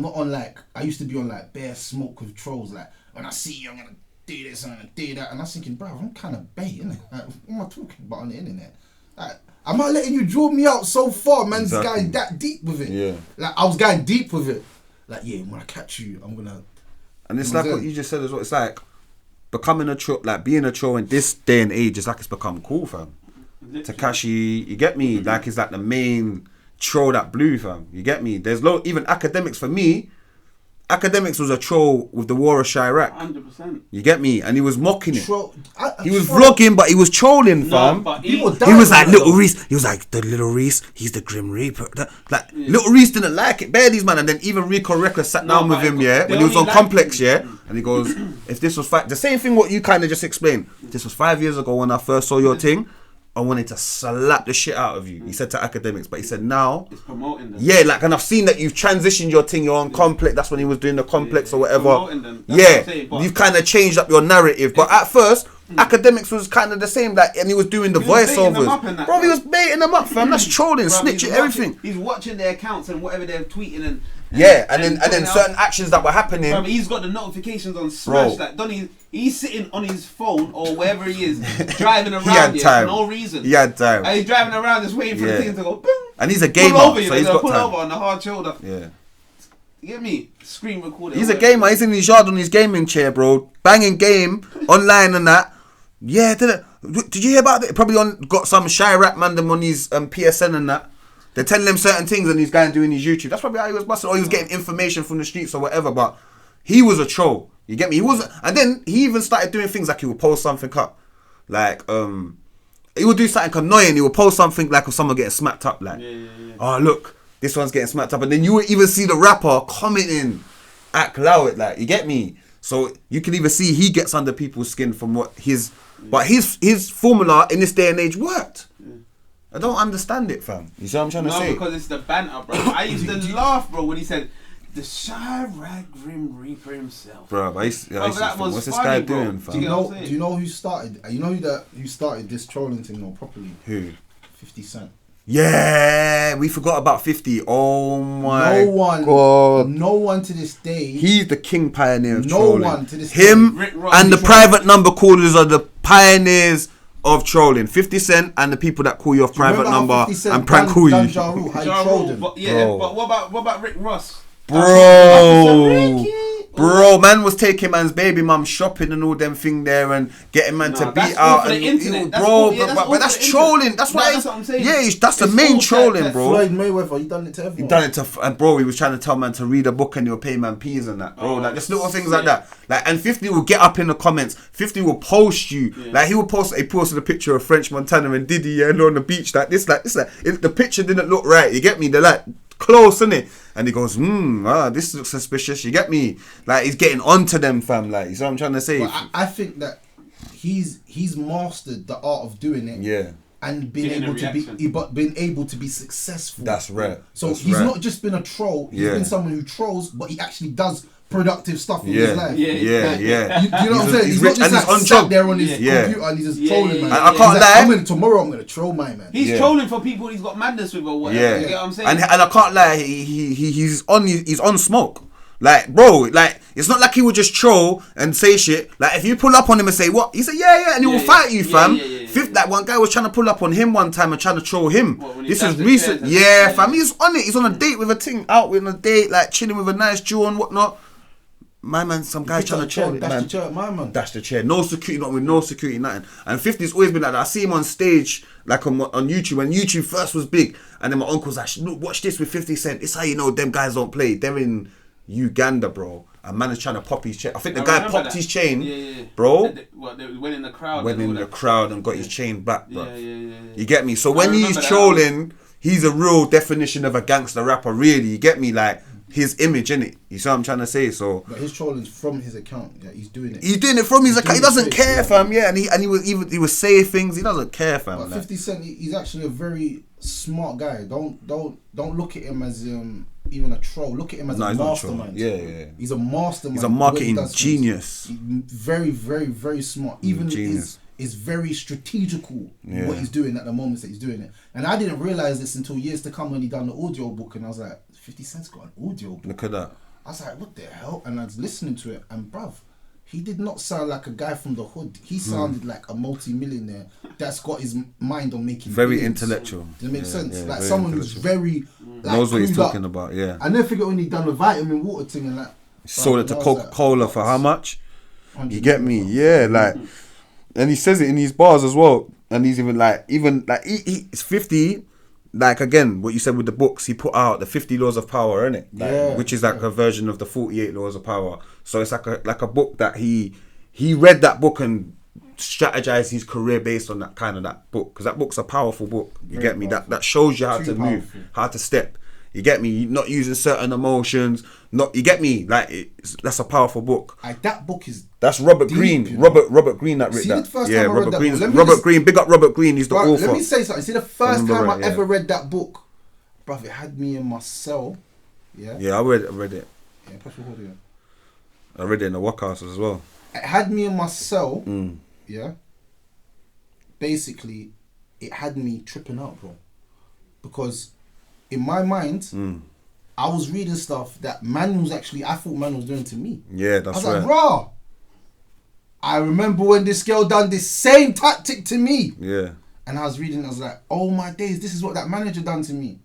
S2: not on like, I used to be on like bare smoke with trolls. Like, when I see you, I'm going to do this and I'm going to do that. And I was thinking, bro, I'm kind of bait, innit? Like, what am I talking about on the internet? Like, I'm not letting you draw me out so far, man's
S1: Exactly.
S2: going that deep with it.
S1: Yeah.
S2: Like, I was going deep with it. Like, yeah, when I catch you, I'm going to...
S1: And it's
S2: You know
S1: like
S2: what
S1: what
S2: I'm
S1: you just said as well. It's like becoming a troll, like being a troll in this day and age. It's like it's become cool, fam. Takashi, you get me? Like it's like the main troll that blew, fam. You get me? There's even academics for me. Academics was a troll with the war of Chirac.
S3: 100%.
S1: You get me? And he was mocking it. He was
S2: troll.
S1: vlogging, but he was trolling,
S3: No,
S1: fam.
S3: but
S2: People
S3: he,
S2: die
S1: He was
S2: with
S1: like
S2: that,
S1: Little
S2: though.
S1: Reese. He was like the Little Reese. He's the Grim Reaper. Little Reese didn't like it. Bare these man, and then even Rico Reckless sat down with
S3: but
S1: him,
S3: they
S1: yeah, when he was
S3: only
S1: on
S3: like
S1: Complex,
S3: him.
S1: yeah, and he goes, "If this was the same thing, what you kind of just explained. This was 5 years ago when I first saw your thing. I wanted to slap the shit out of you." He said to academics, but he said now,
S3: He's promoting them.
S1: yeah, like, and I've seen that you've transitioned your thing. You're on Complex. That's when he was doing the Complex or whatever.
S3: Promoting them. That's what I'm saying,
S1: Yeah,
S3: but-
S1: you've kind of changed up your narrative. But at first, academics was kind of the same. Like, and he was doing the
S3: He was baiting them
S1: voiceovers.
S3: up and that,
S1: Bro, he
S3: bro.
S1: was baiting them up, fam. That's trolling,
S3: Bruv,
S1: snitching, everything.
S3: He's watching their accounts and whatever they're tweeting and
S1: Yeah, and then
S3: putting out.
S1: certain actions that were happening.
S3: Bruv, he's got the notifications on smash.
S1: Bro.
S3: Like Donny, he's sitting on his phone or wherever he is, driving around
S1: had
S3: here
S1: time.
S3: for no reason.
S1: He had time.
S3: And he's driving around just waiting for
S1: Yeah.
S3: the thing to go boom.
S1: And he's a
S3: Pull
S1: gamer,
S3: over you,
S1: so
S3: they're
S1: he's
S3: gonna
S1: got
S3: pull
S1: time.
S3: over on the hard shoulder.
S1: Yeah.
S3: You get me? Screen recorder.
S1: He's a
S3: whatever.
S1: gamer. He's in his yard on his gaming chair, bro. Banging game online and that. Yeah, did you hear about it? Probably got some Chirac man them on his PSN and that. They're telling him certain things and he's going doing his YouTube. That's probably how he was busting. Or he was getting information from the streets or whatever. But he was a troll. You get me? He wasn't. And then he even started doing things like he would post something up, like he would do something annoying. He would post something like of someone getting smacked up, like, oh look, this one's getting smacked up, and then you would even see the rapper commenting, act loud, like, you get me? So you can even see he gets under people's skin from what but his formula in this day and age worked. I don't understand it, fam. You see what I'm trying to
S3: No,
S1: say?
S3: because it's the banter, bro. I used to laugh, bro, when he said the Chirac Grim Reaper himself.
S1: Bro, I used to
S3: that
S1: think,
S3: was
S1: what's this
S3: funny,
S1: guy
S3: bro.
S1: doing,
S3: Do
S1: fam?
S3: you
S2: Do
S3: know what I'm saying?
S2: you know who started? You know who started this trolling thing though properly?
S1: Who?
S2: 50 Cent.
S1: Yeah, we forgot about 50. Oh my god.
S2: No one to this day.
S1: He's the king pioneer of
S2: No
S1: trolling.
S2: one to this
S1: Him
S3: day. Rick Ross
S1: and the
S3: is
S1: private number callers are the pioneers of trolling. 50 Cent and the people that call you off
S2: Do you
S1: private
S2: remember how
S1: number
S2: 50 Cent
S1: and prank call
S2: done
S1: you.
S2: Ja Rule, how he
S3: Ja
S2: trolled
S3: Rule,
S2: him.
S3: but yeah,
S1: Bro.
S3: but what about Rick Ross?
S1: Bro.
S3: Ricky.
S1: Bro, man was taking man's baby mum shopping and all them thing there and getting man to beat out and but that's trolling. That's why.
S3: That's what I'm saying.
S1: Yeah, that's the main trolling, bro.
S2: Floyd Mayweather, he done it to everyone.
S1: He done it to, and bro, he was trying to tell man to read a book and he'll pay man peas and that, bro. Like just little things like that. Like, and 50 will get up in the comments. 50 will post you. Like he posted a picture of French Montana and Diddy and on the beach like this. The picture didn't look right. You get me? They're like close, innit? And he goes, this looks suspicious. You get me? Like he's getting onto them, fam. Like, you see what I'm trying to say?
S2: But I think that he's mastered the art of doing it.
S1: Yeah.
S2: And being able to be successful.
S1: That's right.
S2: So he's not just been a troll. He's been someone who trolls, but he actually does productive stuff in his life.
S1: Yeah.
S2: You know what I'm saying? He's not just like sat there on his computer and he's just trolling, man.
S1: I can't lie.
S2: Tomorrow I'm gonna troll my man.
S3: He's trolling for people he's got madness with or whatever.
S1: Yeah.
S3: You get what I'm saying?
S1: And I can't lie. He's on smoke. Like, bro, like, it's not like he would just troll and say shit. Like, if you pull up on him and say, what? He said, and he will fight you, fam. Fifth, like, one guy was trying to pull up on him one time and trying to troll him. This is recent. Yeah, fam. He's on it. He's on a date with a thing, out with a date, like, chilling with a nice Jew and whatnot. My man, some guy's trying to troll it, man.
S2: Dash the chair, my man.
S1: Dash the chair. No security, not with no security, nothing. And 50's always been like that. I see him on stage, like on YouTube, when YouTube first was big. And then my uncle's like, look, watch this with 50 Cent. It's how you know them guys don't play. They're in Uganda, bro. And man is trying to pop his chain. I think the guy popped his chain, bro.
S3: They went in the crowd.
S1: Went in the crowd and got his chain back, bro.
S3: Yeah.
S1: You get me? So when he's trolling, he's a real definition of a gangster rapper, really. You get me? Like, his image, innit? You see what I'm trying to say? So,
S2: but his trolling's from his account. Yeah, he's doing it.
S1: He's doing it from his account. He doesn't care, fam. Yeah, and he was saying things. He doesn't care, fam.
S2: But 50 Cent, he's actually a very smart guy. Don't look at him as even a troll. Look at him as a mastermind.
S1: Yeah.
S2: He's a mastermind.
S1: He's a marketing genius.
S2: Very, very, very smart. Even is very strategical what he's doing at the moment that he's doing it. And I didn't realize this until years to come when he done the audio book, and I was like, 50 Cent's got an audio book.
S1: Look at that.
S2: I was like, what the hell? And I was listening to it, and bruv, he did not sound like a guy from the hood. He sounded like a multi-millionaire that's got his mind on making
S1: very
S2: billions.
S1: Intellectual.
S2: Does it make sense?
S1: Yeah,
S2: like someone who's very
S1: knows what he's talking about. Yeah.
S2: I never forget when he done the vitamin water thing and that.
S1: Sold it to Coca-Cola for how much? You get me? Yeah, like, and he says it in his bars as well. And he's even like he's 50. Like, again, what you said with the books, he put out the 50 Laws of Power, innit? Like, which is like a version of the 48 Laws of Power. So it's like a book that he read that book and strategized his career based on that book. Because that book's a powerful book. You get me? That shows you how to move, how to step. You get me? Not using certain emotions. You get me? Like, that's a powerful book.
S2: That book is.
S1: That's Robert Greene. You know? Robert Greene that wrote that. Yeah, Robert Greene. Robert Greene. Big up Robert Greene. He's the author.
S2: Let me say something. See, the first time I ever read that book, bruv, it had me in my cell. Yeah.
S1: Yeah, I read it.
S2: Yeah, press record again.
S1: I read it in the workhouse as well.
S2: It had me in my cell. Yeah. Basically, it had me tripping out, bro, because in my mind, I was reading stuff that I thought man was doing to me.
S1: Yeah, that's right.
S2: I was like, raw. I remember when this girl done this same tactic to me.
S1: Yeah.
S2: And I was reading, I was like, oh my days, this is what that manager done to me.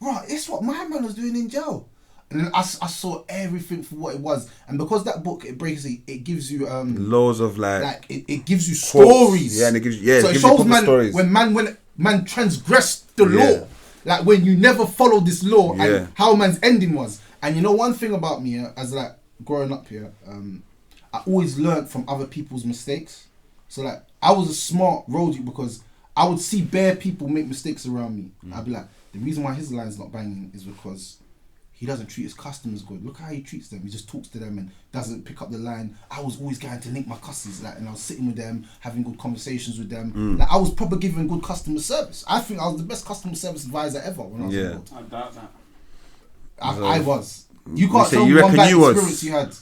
S2: Raw, it's what my man was doing in jail. And then I saw everything for what it was. And because that book, it gives you
S1: loads of like
S2: it gives you stories.
S1: Yeah, and it gives you
S2: so it shows man stories. When man transgressed the law. Like when you never followed this law and how man's ending was. And you know one thing about me, as like growing up here, I always learned from other people's mistakes. So like I was a smart roadie because I would see bare people make mistakes around me. I'd be like, the reason why his line's not banging is because he doesn't treat his customers good. Look how he treats them. He just talks to them and doesn't pick up the line. I was always going to link my customers, like, and I was sitting with them, having good conversations with them. Like I was probably giving good customer service. I think I was the best customer service advisor ever when I was on board.
S3: I doubt that.
S2: I was. You can't tell me one bad experience you had.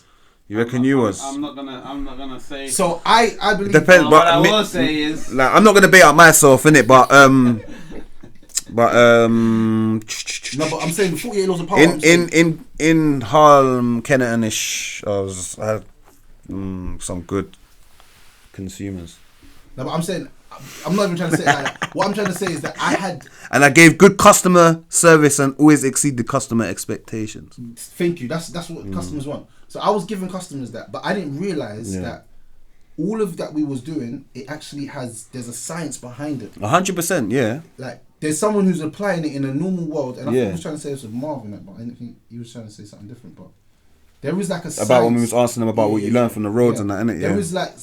S1: You reckon you was?
S3: I'm not gonna say.
S2: So I believe.
S1: Depends, but
S3: what I will say is,
S1: like, I'm not gonna bait out myself, innit? But
S2: no, but I'm saying 48 Laws of Power.
S1: In Harlem, Kennetonish, I had some good consumers.
S2: No, but I'm saying, I'm not even trying to say it like that. What I'm trying to say is that I had.
S1: And I gave good customer service and always exceeded customer expectations.
S2: Thank you. That's what customers want. So I was giving customers that, but I didn't realize that all of that we was doing, it actually there's a science behind it.
S1: 100%, yeah.
S2: Like, there's someone who's applying it in a normal world, and I think he was trying to say this with Marvin, but I didn't think he was trying to say something different. But there is like a science.
S1: About when we was asking them about what you learned from the roads and that, innit? Yeah.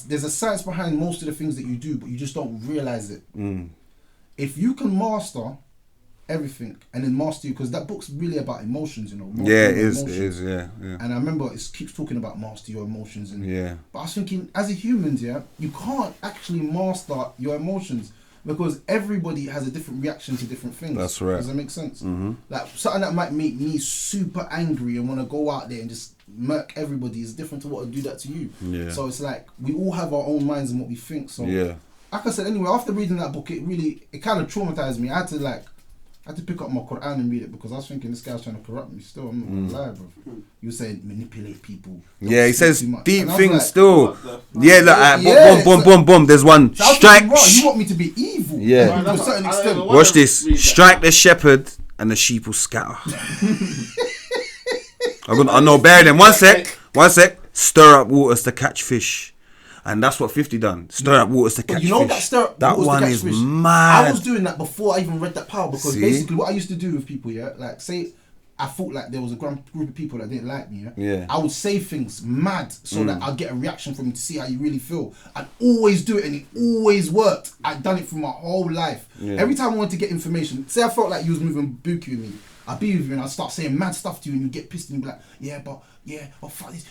S2: There's a science behind most of the things that you do, but you just don't realize it. If you can master everything and then master you, because that book's really about emotions, you know.
S1: It is, yeah.
S2: And I remember it keeps talking about master your emotions, and but I was thinking, as a human, you can't actually master your emotions because everybody has a different reaction to different things.
S1: That's right.
S2: Does that make sense? Like something that might make me super angry and want to go out there and just murk everybody is different to what would do that to you. So it's like we all have our own minds and what we think. So like I said, anyway, after reading that book, it kind of traumatized me. I had to pick up my Quran and read it because I was thinking this guy's trying to corrupt me still. I'm not gonna lie, bro. You were saying manipulate people.
S1: Yeah, he says deep things
S2: like,
S1: still. Boom. There's one.
S2: So
S1: strike.
S2: You want me to be evil?
S1: Yeah.
S2: To a certain extent.
S1: Watch this. Strike the shepherd and the sheep will scatter. I know better than one sec. Stir up waters to catch fish. And that's what 50 done. Stir up waters to catch fish. You know that one is mad.
S2: I was doing that before I even read that power because basically what I used to do with people, like say I thought like there was a group of people that didn't like me, I would say things mad so that I'd get a reaction from you to see how you really feel. I'd always do it and it always worked. I'd done it for my whole life. Every time I wanted to get information, say I felt like you was moving Buki with me, I'd be with you and I'd start saying mad stuff to you and you get pissed and you'd be like, oh fuck this,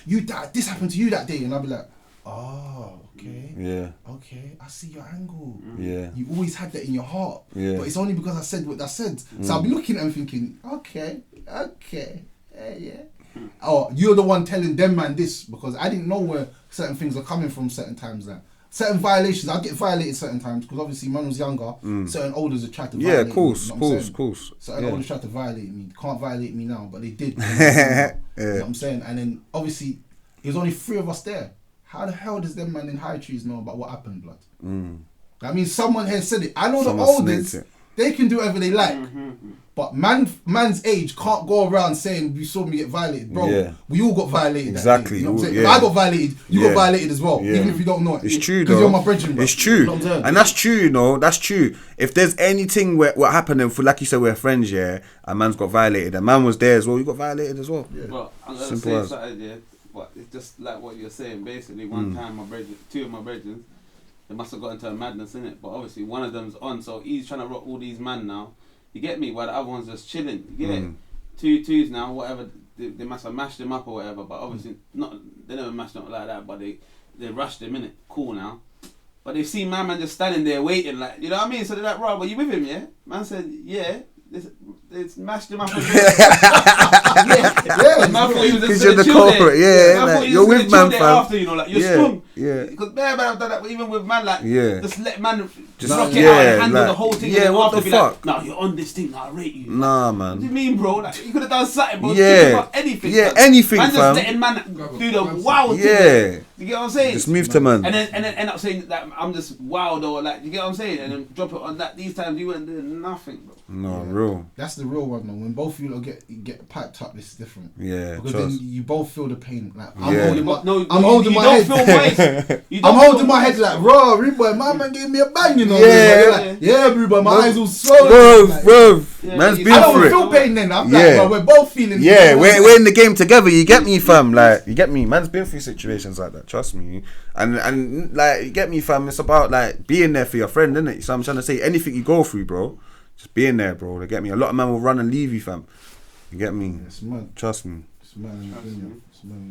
S2: this happened to you that day, and I'd be like, oh, okay. Yeah. Okay, I see your angle. Yeah. You always had that in your heart. Yeah. But it's only because I said what I said. So I'll be looking at them thinking, okay. Yeah. Oh, you're the one telling them man this because I didn't know where certain things are coming from certain times. Like certain violations, I'd get violated certain times because obviously man was younger. Certain elders had tried to violate me. Yeah, of course. Certain elders tried to violate me. Can't violate me now, but they did. You know what I'm saying? And then obviously, there was only 3 of us there. How the hell does them man in high trees know about what happened, blood? I mean, someone here said it. I know the oldest, they can do whatever they like. But man's age can't go around saying you saw me get violated, bro. Yeah. We all got violated. Exactly. That day, you know what I'm saying? If I got violated, you got violated as well. Even if you don't know it.
S1: It's true, though.
S2: Because you're my brethren, bro.
S1: It's true. You know what I'm saying? And that's true, you know. That's true. If there's anything where what happened, and for like you said, we're friends, and man's got violated, and man was there as well, you got violated as well.
S3: Yeah. Well, I'm gonna say something, but it's just like what you're saying. Basically, one time two of my brethren, they must have got into a madness in it. But obviously, one of them's on, so he's trying to rock all these man now. You get me? While the other one's just chilling. You get it? Twos now, whatever. They must have mashed him up or whatever. But obviously, they never mashed him up like that. But they rushed him in it. Cool now. But they've seen my man just standing there waiting, like, you know what I mean? So they're like, "Rob, were you with him? Yeah." Man said, "Yeah." They smashed him up. Man thought he was just gonna chill there. Man thought he was gonna chill there after, you know, like you're strong. Yeah. Because man have done that even with man, like just let man just rock it out and handle the whole thing. And then after be like, "No, you're on this thing. I rate you."
S1: Nah, man.
S3: What do you mean, bro? Like you could have done something, bro. Yeah. Anything.
S1: Yeah, anything,
S3: man.
S1: Just
S3: letting man do the wild thing. Yeah. You get what I'm saying?
S1: Just move to man.
S3: And then end up saying that I'm just wild or like, you get what I'm saying? And then drop it on that. These times you weren't doing nothing, bro.
S1: No, real.
S2: That's the real one though. When both of you get piped up, it's different.
S1: Yeah.
S2: Because then you both feel the pain. Like I'm
S3: holding my head.
S2: I'm holding my head like, raw, boy, my man gave me a bang, you know. Yeah, bro, my eyes all swollen.
S1: Bro, man's been through it.
S2: I don't feel pain then. I'm like, bro, we're both feeling.
S1: Yeah, we're in the game together. You get me, fam? Like, you get me? Man's been through situations like that. Trust me. And like, you get me, fam? It's about like being there for your friend, isn't it? So I'm trying to say, anything you go through, bro, just being there, bro. You get me? A lot of men will run and leave you, fam. You get me?
S2: Yeah, it's mad.
S1: Trust me.
S2: It's mad.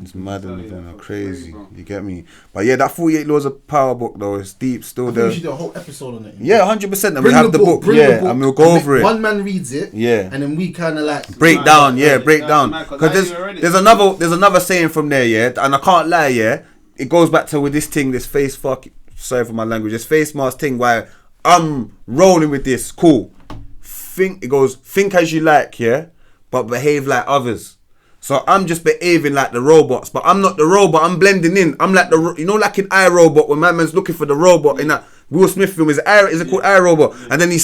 S1: It's mad and crazy. You get me? But yeah, that 48 Laws of Power book though, it's deep. Still there.
S2: We should do a whole episode on it.
S1: Yeah, 100%. And we have the book. And we'll go over it.
S2: One man reads it.
S1: Yeah.
S2: And then we kind of like
S1: break down. Because there's another saying from there. Yeah, and I can't lie. Yeah, it goes back to with this thing, this face fuck. Sorry for my language. This face mask thing. Where I'm rolling with this. Cool. Think as you like. Yeah, but behave like others. So I'm just behaving like the robots, but I'm not the robot. I'm blending in. I'm like like in iRobot when my man's looking for the robot in that. Will Smith film. Is it called iRobot? And then he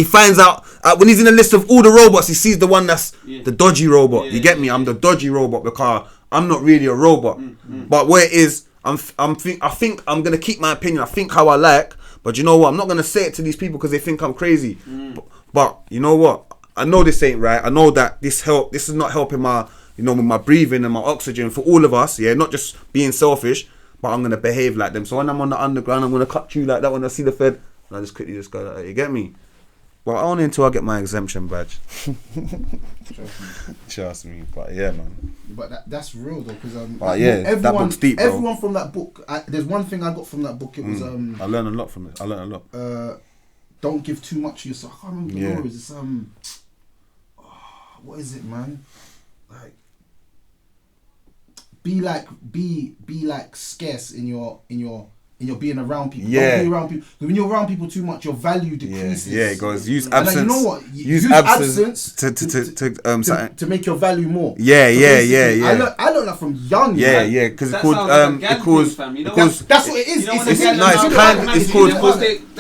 S1: finds out when he's in a list of all the robots, he sees the one that's the dodgy robot. You get me? I'm the dodgy robot because I'm not really a robot. But where it is, I think I'm gonna keep my opinion. I think how I like. But you know what? I'm not gonna say it to these people because they think I'm crazy. But you know what? I know this ain't right. I know that this is not helping my, with my breathing and my oxygen for all of us. Yeah, not just being selfish. But I'm gonna behave like them. So when I'm on the underground, I'm gonna cut you like that. When I see the Fed, and I just quickly just go like that. You get me? Well, only until I get my exemption badge. Trust me. But yeah, man.
S2: But that's real though, because
S1: that book's deep, bro.
S2: Everyone from that book. There's one thing I got from that book. It was
S1: I learned a lot from it.
S2: Don't give too much of yourself. I can't remember the words. It's what is it, man? Like, be like scarce in your being around people.
S1: Yeah.
S2: Don't be around people. When you're around people too much, your value decreases.
S1: Yeah, it goes. Use absence.
S2: Like, you know what?
S1: Use absence
S2: to make your value more.
S1: Yeah.
S2: I learned that from young.
S1: Yeah, because it's called
S2: that's what it is.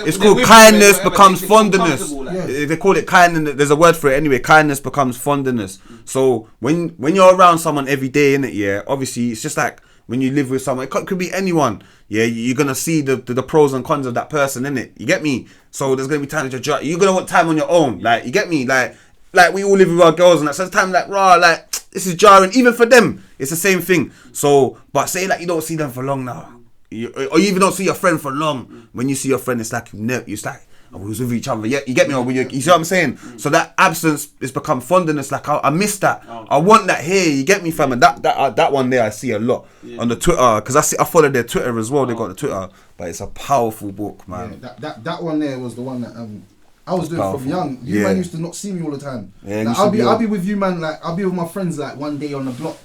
S1: It's called kindness becomes fondness. They call it kindness. There's a word for it anyway. Kindness becomes fondness. So when you're around someone every day, innit? Yeah, obviously it's just like when you live with someone, it could be anyone. Yeah, you're gonna see the pros and cons of that person, innit? You get me? So there's gonna be times you're gonna want time on your own. Like, you get me? Like we all live with our girls and that. So there's time like this is jarring. Even for them, it's the same thing. So, but say like you don't see them for long now, or you even don't see your friend for long. When you see your friend, it's like it's like we was with each other. Yeah, you get me? Or when you see what I'm saying? So that absence has become fondness. Like I miss that. I want that here. You get me, fam? And that one there I see a lot on the Twitter, because I follow their Twitter as well. They got the Twitter, but it's a powerful book, man.
S2: Yeah, that one there was the one that I was doing from young. You man used to not see me all the time.
S1: Yeah,
S2: like, I'll be with you, man. Like I'll be with my friends like one day on the block.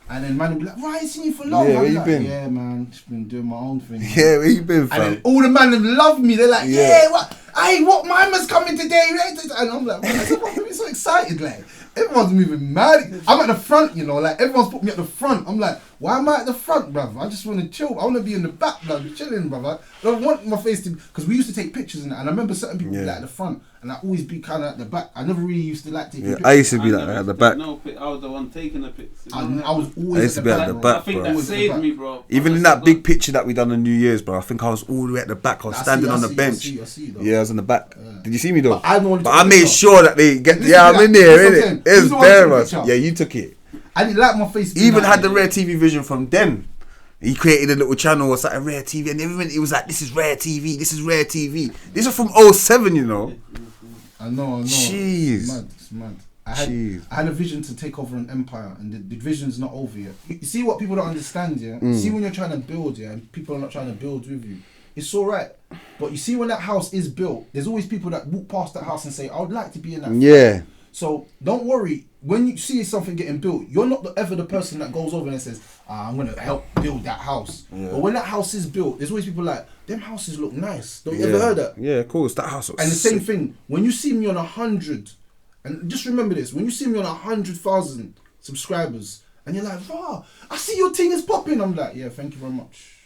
S2: And then man will be like, right, I ain't seen you for long.
S1: Yeah, where you been?
S2: Yeah, man, just been doing my own thing.
S1: Yeah, where you been, fam?
S2: And then all the man them love me. They're like, what mama's coming today? And I'm like, man, everyone's so excited, like. Everyone's moving mad. I'm at the front, like everyone's put me at the front. I'm like, why am I at the front, bruv? I just want to chill. I want to be in the back, bruv, chilling, bruv. I don't want my face to, because we used to take pictures and that. And I remember certain people be like at the front, and I always be kind of at the back. I never really used to like taking pictures.
S1: I used to be like at the back.
S3: No, I was the one taking the pictures.
S2: I was always
S1: at the back.
S3: I think that saved me, bro.
S1: Even in that big picture that we done on New Year's, bro, I think I was all the way at the back. I was standing on the bench.
S2: I see,
S1: yeah, I was in the back. Did you see me though?
S2: But
S1: I made sure that they get. Yeah, I'm in there, innit? It's there, man. Yeah, you took it.
S2: I didn't like my face.
S1: He even had the Rare TV vision from then. He created a little channel or something, Rare TV, and everyone, it was like, this is Rare TV, this is Rare TV. This is from 07,
S2: I know.
S1: Jeez.
S2: It's mad. I had a vision to take over an empire, and the vision's not over yet. You see what people don't understand, yeah? See when you're trying to build, yeah, and people are not trying to build with you. It's alright. But you see when that house is built, there's always people that walk past that house and say, I would like to be in that flat. So don't worry, when you see something getting built, you're not ever the person that goes over and says, I'm going to help build that house. Yeah. But when that house is built, there's always people like, them houses look nice. Don't you ever heard that?
S1: Yeah, of course, that house looks
S2: And the same thing, when you see me on 100, and just remember this, when you see me on 100,000 subscribers, and you're like, wow, I see your thing is popping. I'm like, yeah, thank you very much.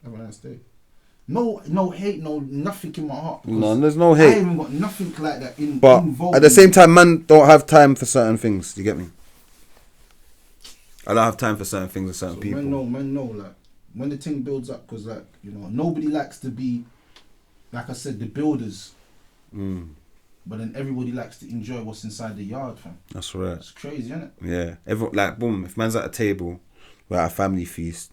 S2: Have a nice day. No hate, nothing in my heart.
S1: No, there's no hate.
S2: I ain't even got nothing like that
S1: involved. But at the same time, man don't have time for certain things. Do you get me? I don't have time for certain things with certain people.
S2: Man know, like, when the thing builds up, because, like, nobody likes to be, like I said, the builders. But then everybody likes to enjoy what's inside the yard, fam.
S1: That's right.
S2: It's crazy, isn't it?
S1: Yeah. Everyone, like, boom, if man's at a table, we're at a family feast,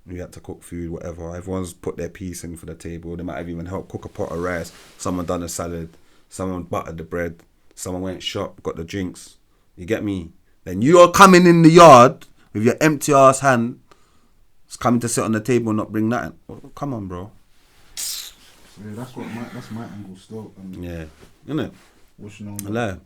S1: we had to cook food, whatever. Everyone's put their piece in for the table. They might have even helped cook a pot of rice. Someone done a salad. Someone buttered the bread. Someone went shop, got the drinks. You get me? Then you're coming in the yard with your empty ass hand. It's coming to sit on the table and not bring nothing. Oh, come on, bro.
S2: Yeah, that's my angle still.
S1: Yeah, isn't it? Hello.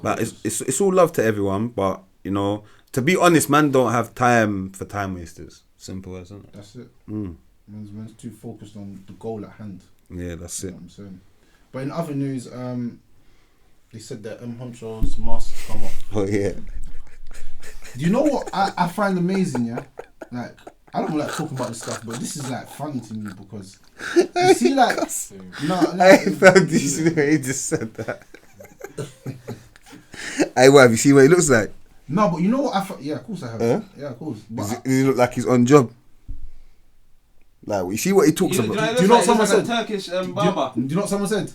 S1: But it's all love to everyone. But to be honest, man, don't have time for time wasters. Simple as, isn't it?
S2: That's it. Man's too focused on the goal at hand.
S1: Yeah, that's it.
S2: What I'm saying. But in other news, they said that Honcho's mask come off.
S1: Oh yeah.
S2: Do you know what I find amazing? Yeah, like I don't like talking about this stuff, but this is like funny to me because you see, like,
S1: Hey, fam, did you see the way he just said that? Hey, what have you seen what he looks like?
S2: No, but you know what? Yeah, of course I have. Yeah, of course. But
S1: Does he look like he's on job? Like, you see what he talks about?
S2: Do you know what someone said?
S3: Turkish barber.
S2: Do you know what someone said?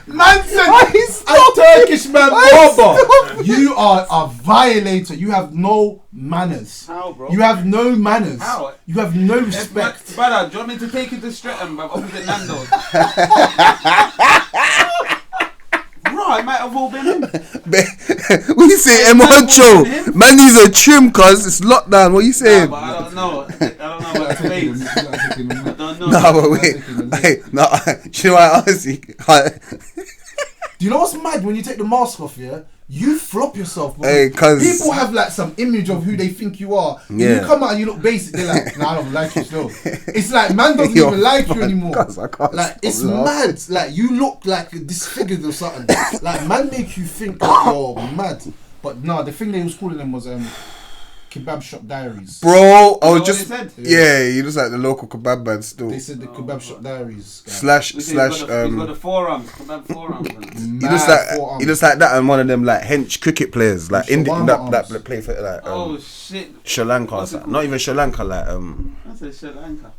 S2: Man said, a Turkish man barber. You are a violator. You have no manners.
S3: How, bro?
S2: You have no manners.
S3: How?
S2: You have no respect.
S3: Brother, do you want me to take you to Streatham, bruv, opposite Nando's? Bro, it might have all been him.
S1: What you say, M. Huncho? Man needs a trim, cuz it's lockdown. What you saying?
S3: But I don't know. I don't know about face. I don't know.
S1: No, but wait. No, do you know what, honestly?
S2: Do you know what's mad when you take the mask off, yeah? You flop yourself, bro.
S1: Hey, cuz
S2: people have like some image of who they think you are. When you come out and you look basic, they're like, nah, I don't like you still. It's like, man doesn't even like you anymore.
S1: I can't
S2: like, it's mad. Like, you look like disfigured or something. Like, man make you think that you're mad. But no, the thing they was calling them was Kebab Shop Diaries.
S1: Bro, I was
S3: what
S1: just...
S3: they said?
S1: Yeah, he looks like the local kebab man still.
S2: They said the Kebab Shop Diaries.
S1: Slash,
S3: He's got the forearms, kebab forearms.
S1: He looks like that and one of them like hench cricket players, like that play for like
S3: oh shit,
S1: Sri Lanka or something. Not even Sri Lanka, like
S3: I said Sri Lanka.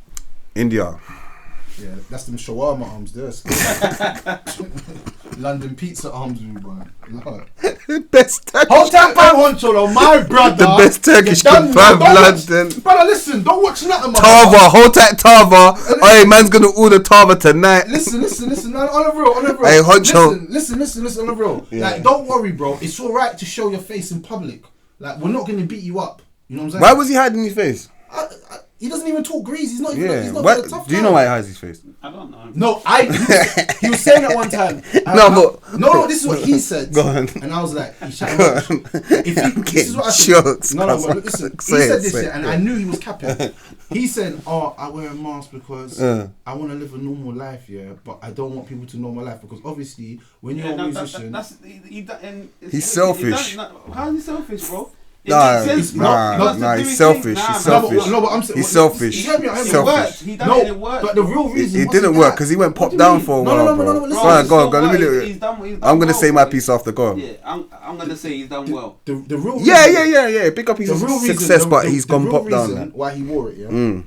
S1: India.
S2: Yeah, that's them shawarma arms there. London pizza arms, boy.
S1: The best Turkish.
S2: Hold that pan honcho, my brother.
S1: The best Turkish kebab, London.
S2: Brother, listen, don't watch nothing.
S1: Tava, hold that Tava. Hey, man's gonna order Tava tonight.
S2: Listen. On the real.
S1: Hey, honcho.
S2: Listen, on the real. Yeah. Like, don't worry, bro. It's alright to show your face in public. Like, we're not gonna beat you up. You know what I'm saying?
S1: Why was he hiding his face?
S2: He doesn't even talk Greece. He's not even.
S1: Yeah.
S2: He's not a tough
S1: Do you
S2: guy.
S1: know why he hides his face?
S3: I don't know.
S2: No, he was saying that one time. No, this is what he said.
S1: Go on.
S2: And I was like, he's chatting rubbish. This is what I said. No, but listen. He said this shit, and I knew he was capping. He said, I wear a mask because I want to live a normal life, yeah, but I don't want people to know my life because obviously when you're a musician,
S1: he's selfish.
S3: How is he selfish, bro?
S1: Nah, he's selfish. He's selfish.
S2: No, but I'm saying
S1: he's selfish.
S3: Selfish. He done it, it worked.
S2: But the real reason
S1: it didn't work because he went pop down for a while, bro.
S2: No,
S1: go on. Let me I'm gonna say my piece after go.
S3: Yeah, I'm gonna say he's done well.
S2: The real reason,
S1: yeah. Pick up his success, but he's gone pop down.
S2: The real reason why he wore it,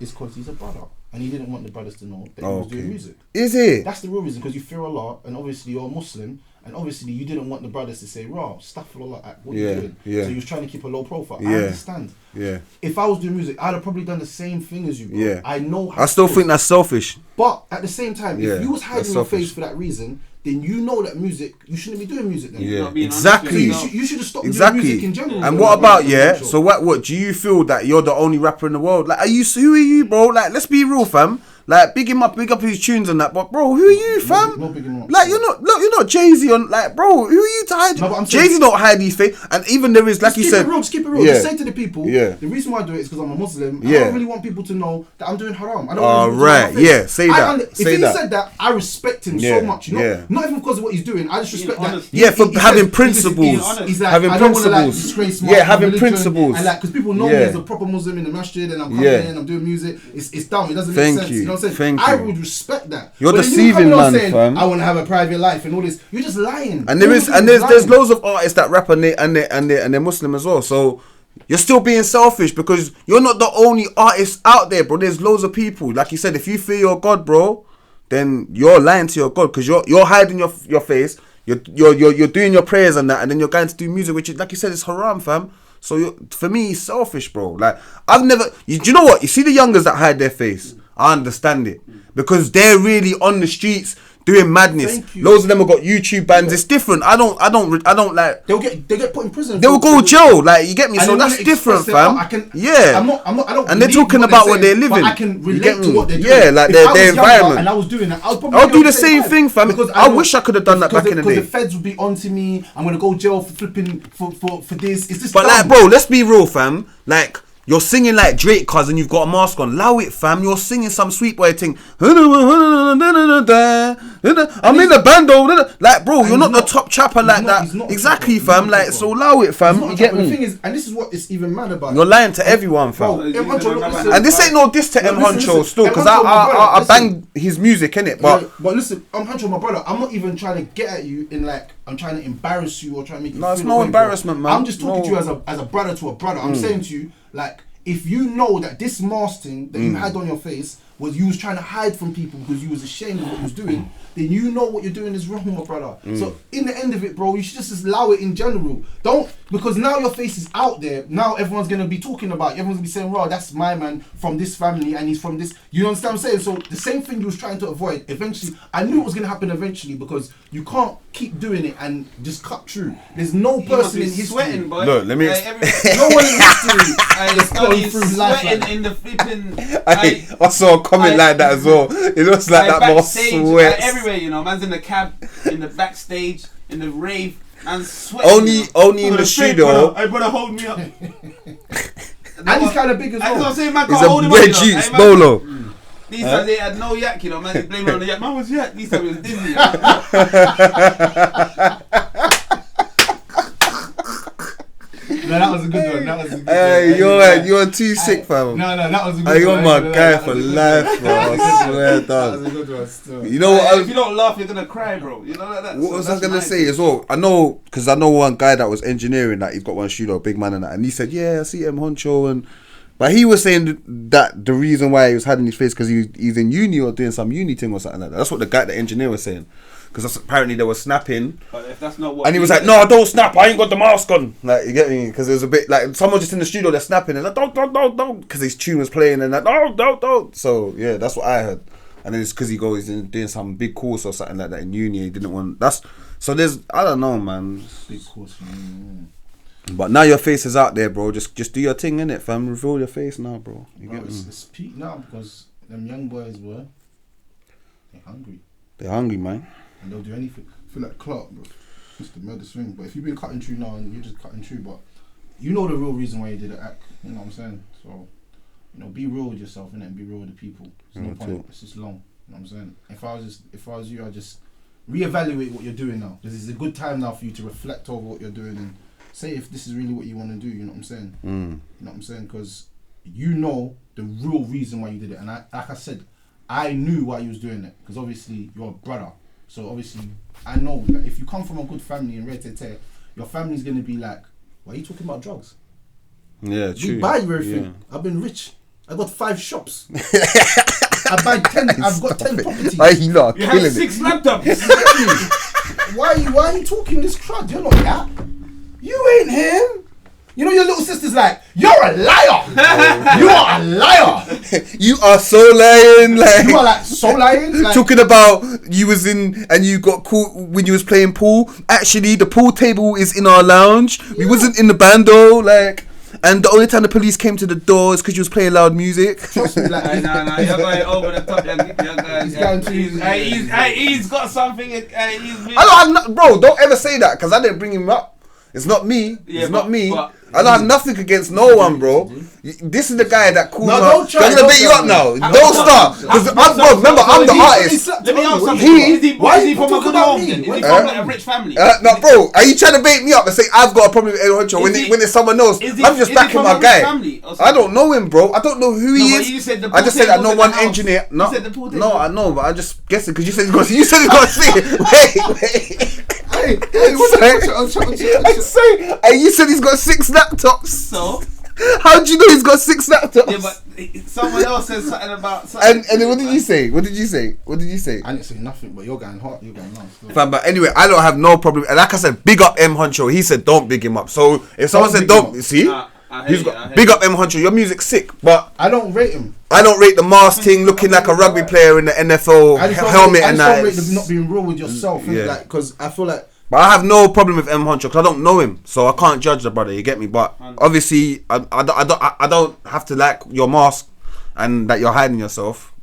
S2: is because he's a brother. And he didn't want the brothers to know that he was doing music.
S1: Is it?
S2: That's the real reason, because you fear Allah, and obviously you're a Muslim, and obviously you didn't want the brothers to say, "Raw, astaghfirullah, what are you doing?" So you was trying to keep a low profile. I understand.
S1: Yeah.
S2: If I was doing music, I'd have probably done the same thing as you, bro.
S1: Yeah.
S2: I know.
S1: I still think that's selfish.
S2: But at the same time, if you was hiding your face for that reason, then you know that music, you shouldn't be doing music then.
S1: Yeah, exactly.
S2: You should have stopped doing music in general.
S1: And what about, so what do you feel that you're the only rapper in the world? Like, who are you, bro? Like, let's be real, fam. Like, big up his tunes and that, but bro, who are you, fam?
S2: Not big him up.
S1: Like, you're not Jay-Z on, like, bro, who are you to hide?
S2: No,
S1: Jay-Z don't hide his face, and even there is, like you said,
S2: just keep it real. Just say to the people, the reason why I do it is because I'm a Muslim. I
S1: Yeah.
S2: don't really want people to know that I'm doing haram. I don't
S1: Oh,
S2: want people to know
S1: right.
S2: my face.
S1: Yeah, say that.
S2: If he said that, I respect him so much. You know,
S1: Yeah.
S2: not even because of what he's doing. I just respect that.
S1: Yeah, for
S2: He
S1: having
S2: says-
S1: principles.
S2: He's like,
S1: Having
S2: I don't want to like
S1: principles.
S2: disgrace
S1: Yeah, having
S2: religion.
S1: principles.
S2: And like, because people know me as a proper Muslim in the masjid, and I'm coming in, I'm doing music. It's dumb. It doesn't make sense. You know what I'm saying? I would respect that.
S1: You're
S2: But then you
S1: deceiving,
S2: coming on
S1: man,
S2: saying,
S1: fam.
S2: I want to have a private life and all this. You're just lying.
S1: And there's loads of artists that rap and they're Muslim as well. So you're still being selfish because you're not the only artist out there, bro. There's loads of people. Like you said, if you fear your God, bro, then you're lying to your God because you're hiding your face. You're doing your prayers and that, and then you're going to do music, which is, like you said, is haram, fam. So for me, it's selfish, bro. Like, I've never. Do you know what? You see the youngers that hide their face. I understand it because they're really on the streets doing madness. Loads of them have got YouTube bans. It's different. I don't like.
S2: They get put in prison.
S1: They will go jail. Like, you get me.
S2: And
S1: So
S2: they
S1: that's
S2: wanna
S1: different,
S2: express
S1: fam.
S2: I don't.
S1: And they're
S2: believe
S1: talking
S2: what
S1: about
S2: they're
S1: what they're
S2: saying,
S1: living.
S2: But I can
S1: You
S2: relate
S1: get
S2: to
S1: me?
S2: what they're doing.
S1: Yeah, like
S2: If I was
S1: their
S2: younger
S1: environment.
S2: and I was doing that,
S1: I'll do the same thing, fam. I wish I could have done that back in the day.
S2: Because the feds would be onto me. I'm gonna go jail for flipping for this. It's just.
S1: But like, bro, let's be real, fam. Like, You're singing like Drake, cuz, and you've got a mask on. Allow it, fam. You're singing some sweet boy thing. I'm in the band, though. Like, bro, you're not the top chopper like that. Exactly, fam. Like, so allow it, fam. You get me?
S2: The thing is, and this is what is even mad about.
S1: You're lying to everyone, fam.
S2: Bro, M. Huncho,
S1: and this ain't no diss to M. Huncho still, because I bang his music, innit?
S2: But listen, M. Huncho, my brother, I'm not even trying to get at you in like, I'm trying to embarrass you or try to make you feel
S1: it's no embarrassment, man.
S2: I'm just talking to you as a brother to a brother. I'm saying to you, like, if you know that this mask thing that you had on your face was you was trying to hide from people because you was ashamed of what you was doing, then you know what you're doing is wrong, my brother. So in the end of it, bro, you should just allow it in general. Don't, because now your face is out there. Now everyone's gonna be talking about you. Everyone's gonna be saying, "Wow, that's my man from this family, and he's from this." You understand what I'm saying? So the same thing you was trying to avoid. Eventually, I knew it was gonna happen eventually because you can't keep doing it and just cut through. There's no person in history.
S3: Sweating, boy.
S1: Look, let me.
S2: No one in history is going through life
S3: sweating
S2: like
S3: in the flipping.
S1: I saw a comment like that as well. It looks like that more sweat.
S3: Everywhere, you know, man's in the cab, in the backstage, in the rave, man's sweating.
S1: Only in the studio.
S3: I better hold me up.
S2: and he's kind of big as well.
S3: I'm saying, man,
S1: He's
S3: can't hold
S1: a
S3: him up,
S1: red
S3: you know.
S1: jeans,
S3: Hey, man,
S1: bolo.
S3: These times they had no yak, you know, man. They blame it on the yak. Man was yak. These times it was Disney.
S2: No, that was a good one. That was a good
S1: Hey,
S2: one.
S1: you're too sick, fam.
S2: No, that was a good
S1: Hey, you're
S2: one.
S1: my guy for life, bro. I swear,
S2: That was
S1: dog.
S2: a good one still.
S1: You know what?
S3: If you don't laugh, you're gonna cry, bro. You know like that.
S1: What
S3: So
S1: was I
S3: that's
S1: gonna
S3: my
S1: say
S3: thing.
S1: as well? I know, because I know one guy that was engineering that he's got one studio, big man and that, and he said, "Yeah, I see M. Honcho," but he was saying that the reason why he was hiding his face because he's in uni or doing some uni thing or something like that. That's what the engineer was saying, because apparently they were snapping.
S3: But if that's not what,
S1: And he was like, "No, I don't snap. I ain't got the mask on." Like, you get me? Because it was a bit like someone just in the studio, they're snapping and like, don't, because his tune was playing and like, don't. So yeah, that's what I heard. And then it's because he goes in doing some big course or something like that in uni. He didn't want so there's, I don't know, man.
S2: Big course.
S1: But now your face is out there, bro. Just do your thing, innit, fam. Reveal your face now, bro. You get me?
S2: It's peak now because them young boys they're hungry.
S1: They're hungry, man.
S2: And they'll do anything. I feel like Clark, bro. It's the murder swing. But if you've been cutting through now and you're just cutting through, but you know the real reason why you did the act. You know what I'm saying? So, you know, be real with yourself, innit, and be real with the people. There's no point. It's just long. You know what I'm saying? If I was you, I'd just reevaluate what you're doing now. This is a good time now for you to reflect over what you're doing and say if this is really what you want to do. You know what I'm saying? You know what I'm saying? Because you know the real reason why you did it. And like I said, I knew why you was doing it. Because obviously you're a brother. So obviously I know that if you come from a good family and rare-tete, your family's going to be like, why are you talking about drugs?
S1: Yeah, true.
S2: We buy you everything.
S1: Yeah.
S2: I've been rich. I got 5 shops. I buy 10. I've got 10 properties.
S1: You lot are
S3: You
S1: killing
S3: have 6
S1: it.
S3: laptops.
S2: Why are you talking this crud? You're not that. You ain't him. You know your little sister's like, you're a liar. You are a liar.
S1: You are so lying, like.
S2: You are like so lying. Like,
S1: Talking about you was in and you got caught when you was playing pool. Actually, the pool table is in our lounge. We wasn't in the bando, like. And the only time the police came to the door is because you was playing loud music.
S2: trust me, like,
S3: Nah, you're going over the top. He's got something.
S1: Bro, don't ever say that because I didn't bring him up. It's not me.
S3: Yeah,
S1: it's not me.
S3: but
S1: I don't have nothing against no one, bro. This is the guy that called
S2: No,
S1: me
S2: don't
S1: up.
S2: try,
S1: I'm gonna
S2: don't
S1: beat you
S2: try,
S1: up now.
S2: man.
S1: Don't start. Because remember, I'm the artist.
S3: Let me ask something.
S1: He-
S3: Why is he from a
S2: talk
S3: good
S2: about
S3: home
S2: me?
S3: then? Is he
S2: What-
S3: from like a rich family?
S1: No, bro, are you trying to bait me up and say I've got a problem with El Honcho when it's someone else?
S3: Is he-
S1: I'm just
S3: is he
S1: backing
S3: from
S1: my
S3: a rich
S1: guy.
S3: family or
S1: I
S3: something?
S1: don't know him, bro. I don't know who he
S3: No, but
S1: is.
S3: you said the
S1: I just said
S3: pool
S1: I know
S3: table's
S1: one
S3: in the house.
S1: engineer. No,
S3: You said the pool table.
S1: no, I know, but I'm just guessing because you said he's got six. Wait.
S2: hey,
S1: I say, and you said he's got 6 laptops.
S3: So,
S1: How do you know he's got 6 laptops?
S3: yeah, but someone else said something about something.
S1: And then what did you say? What did you say?
S2: I didn't say nothing, but you're going hot. You're going nuts.
S1: Fam, but anyway, I don't have no problem. And like I said, big up M Honcho. He said don't big him up. So if someone said
S2: big him
S1: don't,
S2: up.
S1: see,
S3: I
S1: he's
S3: hate
S1: got
S3: it, I
S1: big
S3: hate
S1: up M Honcho. Your music's sick, but
S2: I don't rate him.
S1: I don't rate the mask thing looking like a rugby player in the NFL
S2: I just don't
S1: helmet
S2: rate, I
S1: and
S2: just don't
S1: that.
S2: rate them not being real with yourself.
S1: Yeah.
S2: Like, because I feel like
S1: But I have no problem with M Honcho because I don't know him, so I can't judge the brother. You get me? But obviously, I don't have to like your mask and that you're hiding yourself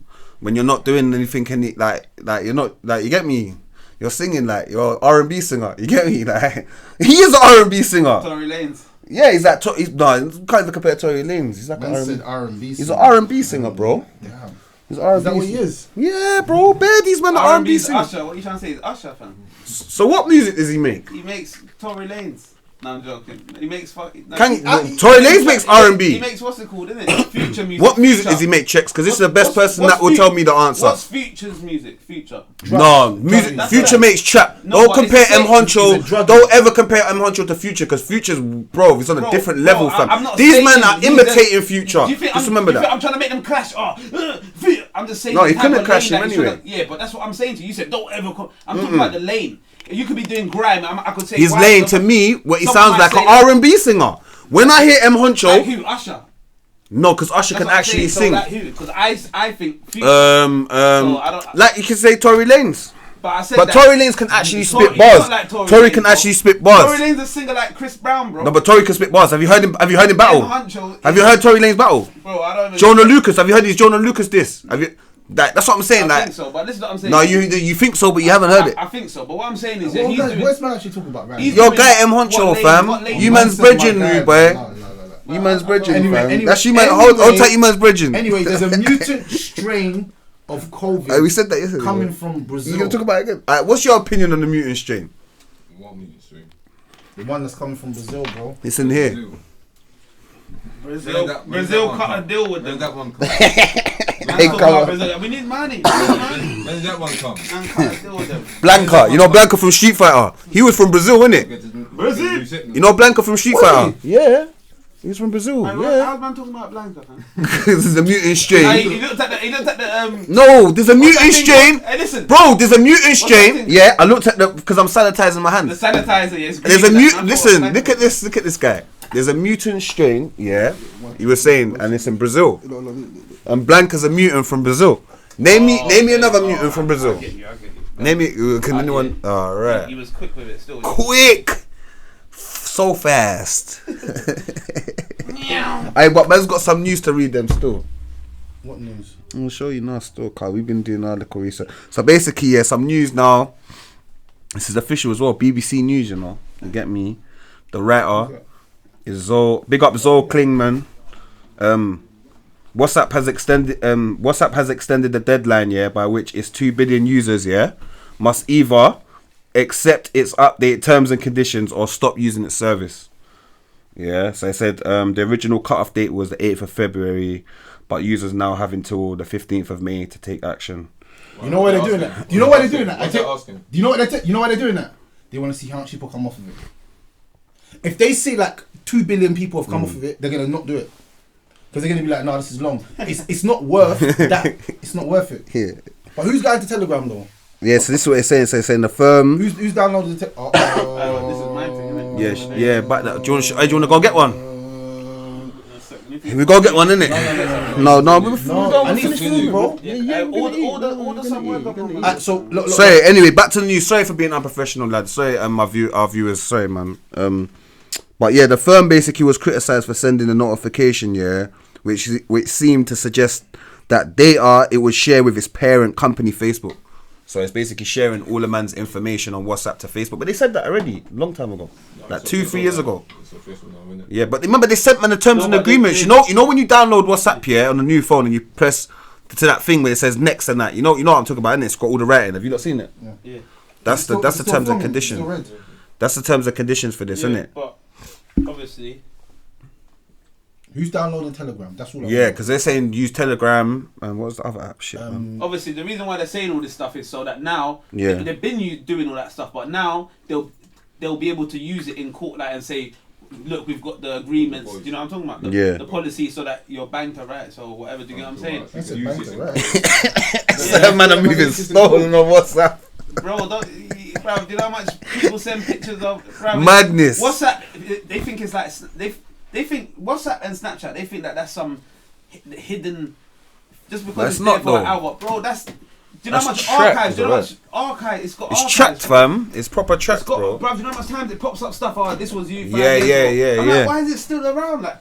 S1: when you're not doing anything. Like you're not like, you get me? You're singing like you're R&B singer. You get me? Like he is an R&B singer.
S3: Tory Lanez.
S1: Yeah, he's like, no, you can't even compare to Tory Lanez. He's like
S2: Man
S1: an
S2: said
S1: R&B.
S2: R&B.
S1: He's an R&B singer, bro.
S2: Damn.
S1: He's R&B.
S2: Is that what he is?
S1: Yeah, bro. Bare these men are R&B singers.
S3: Usher. What you trying to say is Usher, fam.
S1: So what music does he make?
S3: He makes Tory Lanez. No, I'm joking. He makes fucking. No,
S1: Tory
S3: he
S1: Lanez makes R&B.
S3: He makes what's it called, isn't it? Future music.
S1: What music does he make, Checks? Because this is the best person that will tell me the answer.
S3: What's Future's music? Future.
S1: No, music. Future makes trap.
S3: No,
S1: Don't compare M Honcho.
S2: druggie.
S1: Don't ever compare M Honcho to Future, because Future's bro. He's on a different level, fam.
S3: I'm not
S1: These
S3: saying
S1: men are
S3: he's
S1: imitating Future.
S3: Do you think
S1: Just
S3: I'm,
S1: remember
S3: do you think
S1: that.
S3: I'm trying to make them clash. I'm just saying.
S1: No,
S3: the
S1: he
S3: type
S1: couldn't
S3: of
S1: clash
S3: lane
S1: him
S3: that he
S1: anyway.
S3: should've- Yeah, but that's what I'm saying to you. You said don't ever. I'm talking about the lane. You could be doing grime. I could say
S1: His
S3: grime,
S1: lane to me, what he
S3: someone
S1: sounds
S3: might
S1: like an
S3: say that-
S1: R&B singer. When I hear M
S3: Like
S1: Honcho,
S3: who? Usher.
S1: no, because Usher
S3: That's
S1: can
S3: what I'm
S1: actually
S3: saying.
S1: sing.
S3: So like who? Because I think Future. I don't-
S1: Like you can say Tory Lanez.
S3: but I said
S1: But
S3: that.
S1: Tory Lanez can actually
S3: Tory-
S1: spit
S3: he's not
S1: bars.
S3: like
S1: Tory
S3: Lanez,
S1: can
S3: bro.
S1: actually spit
S3: Tory
S1: bars.
S3: Lanez a singer like Chris Brown, bro.
S1: No, but Tory can spit bars. Have you heard him? Have you heard him battle?
S3: Honcho
S1: Have you heard Tory Lanez battle?
S3: Bro, I don't even.
S1: Jonah Lucas. Have you heard his Jonah Lucas diss? Have you? That's what I'm saying.
S3: I
S1: Like,
S3: think so, but this is what I'm saying.
S1: no, you think so, but you haven't heard it.
S3: I think so, but what I'm saying is,
S2: Well,
S3: he's
S2: guys,
S3: doing.
S2: what's man actually talking about, right?
S3: He's
S1: Your
S3: doing
S1: guy M
S3: what
S1: Honcho,
S3: lane-
S1: fam.
S3: what lane-
S1: You
S2: Man
S1: man's
S2: said my
S1: bridging,
S2: guy,
S1: you boy.
S2: no.
S1: You man's bridging,
S2: Anyway,
S1: fam. That's you man.
S2: anyway-
S1: Hold tight, you man's bridging.
S2: Anyway, there's a mutant strain of COVID
S1: We said that yesterday.
S2: coming from Brazil.
S1: You gonna talk about it again? Alright, what's your opinion on the mutant strain?
S4: What mutant strain?
S2: The one that's coming from Brazil, bro.
S1: It's in here.
S3: Brazil
S4: When
S3: cut a deal with
S4: When
S3: them.
S4: that one come?
S1: Hey,
S3: Man,
S1: come on.
S3: Brazil. We need money. We need money.
S4: When that one come?
S3: Man, cut a deal with them.
S1: Blanca, you know Blanca from Street Fighter. He was from Brazil, innit?
S3: Brazil?
S1: You know Blanca from Street Fighter? Yeah, he's from Brazil.
S3: How's
S1: Yeah,
S3: man talking about Blanca, fam?
S1: this is a mutant
S3: He
S1: strain.
S3: looked at the. He looked at the.
S1: No, there's a
S3: what's
S1: mutant
S3: that thing
S1: strain.
S3: called? Hey, listen.
S1: Bro, there's a mutant
S3: that
S1: strain.
S3: thing?
S1: Yeah, I looked at the because I'm sanitizing my
S3: The
S1: hands.
S3: sanitizer. Yes.
S1: There's a mutant. Listen, look at this. Look at this guy. There's a mutant strain. Yeah, he was saying, and it's in Brazil. And Blanca's a mutant from Brazil. Name me another mutant from Brazil.
S3: I get you.
S1: Name it. Can
S3: I
S1: anyone?
S3: get it.
S1: All
S3: He
S1: right.
S3: was quick with it. Still.
S1: Quick. So fast.
S3: Meow.
S1: Hey, but man's got some news to read them still.
S2: What news?
S1: I'll show you now still, Carl. We've been doing our little research. So basically, yeah, some news now. This is official as well. BBC News, you know. You get me? The writer is Zoe. Big up Zoe Klingman. WhatsApp has extended the deadline, yeah, by which its 2 billion users, yeah, must either accept its update terms and conditions or stop using its service. Yeah, so I said the original cutoff date was the 8th of February, but users now have until the 15th of May to take action.
S2: You know why they're doing that? Do you know why they're doing that?
S4: What's that asking?
S2: Do you know what you know why they're doing that? They want to see how much people come off of it. If they see like 2 billion people have come off of it, they're gonna not do it because they're gonna be like, no, this is long. It's not worth that. It's not worth it.
S1: Yeah.
S2: But who's going to Telegram though?
S1: Yeah, so this is what it's saying. So it's saying the firm.
S2: Who's downloaded the?
S3: This is my thing, innit?
S1: Yeah, but do you want to go get one? We go get one, innit? No,
S2: I need food, bro.
S3: Order some work up on me.
S2: So look.
S1: Sorry. Anyway, back to the news. Sorry for being unprofessional, lads. Sorry, our viewers. Sorry, man. But yeah, the firm basically was criticised for sending a notification, yeah, which seemed to suggest that data it would share with its parent company Facebook. So it's basically sharing all the man's information on WhatsApp to Facebook. But they said that already, long time ago, like 2-3 years ago.
S4: It's official now, isn't it?
S1: Yeah, but remember they sent man the terms
S3: No,
S1: and
S3: but
S1: agreements.
S3: they-
S1: You know when you download WhatsApp, yeah, on the new phone and you press to that thing where it says next and that. You know what I'm talking about, innit? It's got all the writing. Have you not seen it?
S3: Yeah.
S1: That's the terms and conditions. That's the terms and conditions for this, isn't it?
S3: But obviously,
S2: Who's downloading Telegram? That's all.
S1: Yeah, because they're saying use Telegram and what's the other app? Shit, man.
S3: obviously, the reason why they're saying all this stuff is so that now
S1: Yeah.
S3: they've been doing all that stuff, but now they'll be able to use it in court, like, and say, look, we've got the agreements. Do you know what I'm talking about?
S1: Yeah.
S3: The policy, so that your banker rights or whatever. Do you know what I'm saying?
S2: That's a
S4: Use
S2: banker,
S4: it.
S2: right?
S1: That man are moving stolen on WhatsApp.
S3: Bro, bruv, do you know how much people send pictures of? Bruv,
S1: Madness.
S3: WhatsApp, they think it's like they think WhatsApp and Snapchat. They think that that's some hidden. Just because
S1: That's
S3: it's
S1: not,
S3: there for
S1: though.
S3: an hour, bro. Do you know how
S1: That's
S3: much
S1: tracked,
S3: archives? Do you know how
S1: bro.
S3: much archive? It's got
S1: It's
S3: archives.
S1: tracked, fam. It's proper tracked,
S3: It's got,
S1: bro.
S3: bruv, do you know how much times it pops up stuff? Oh, this was you. 5
S1: Yeah,
S3: years
S1: yeah,
S3: ago.
S1: yeah,
S3: I'm
S1: yeah.
S3: like, why is it still around? Like,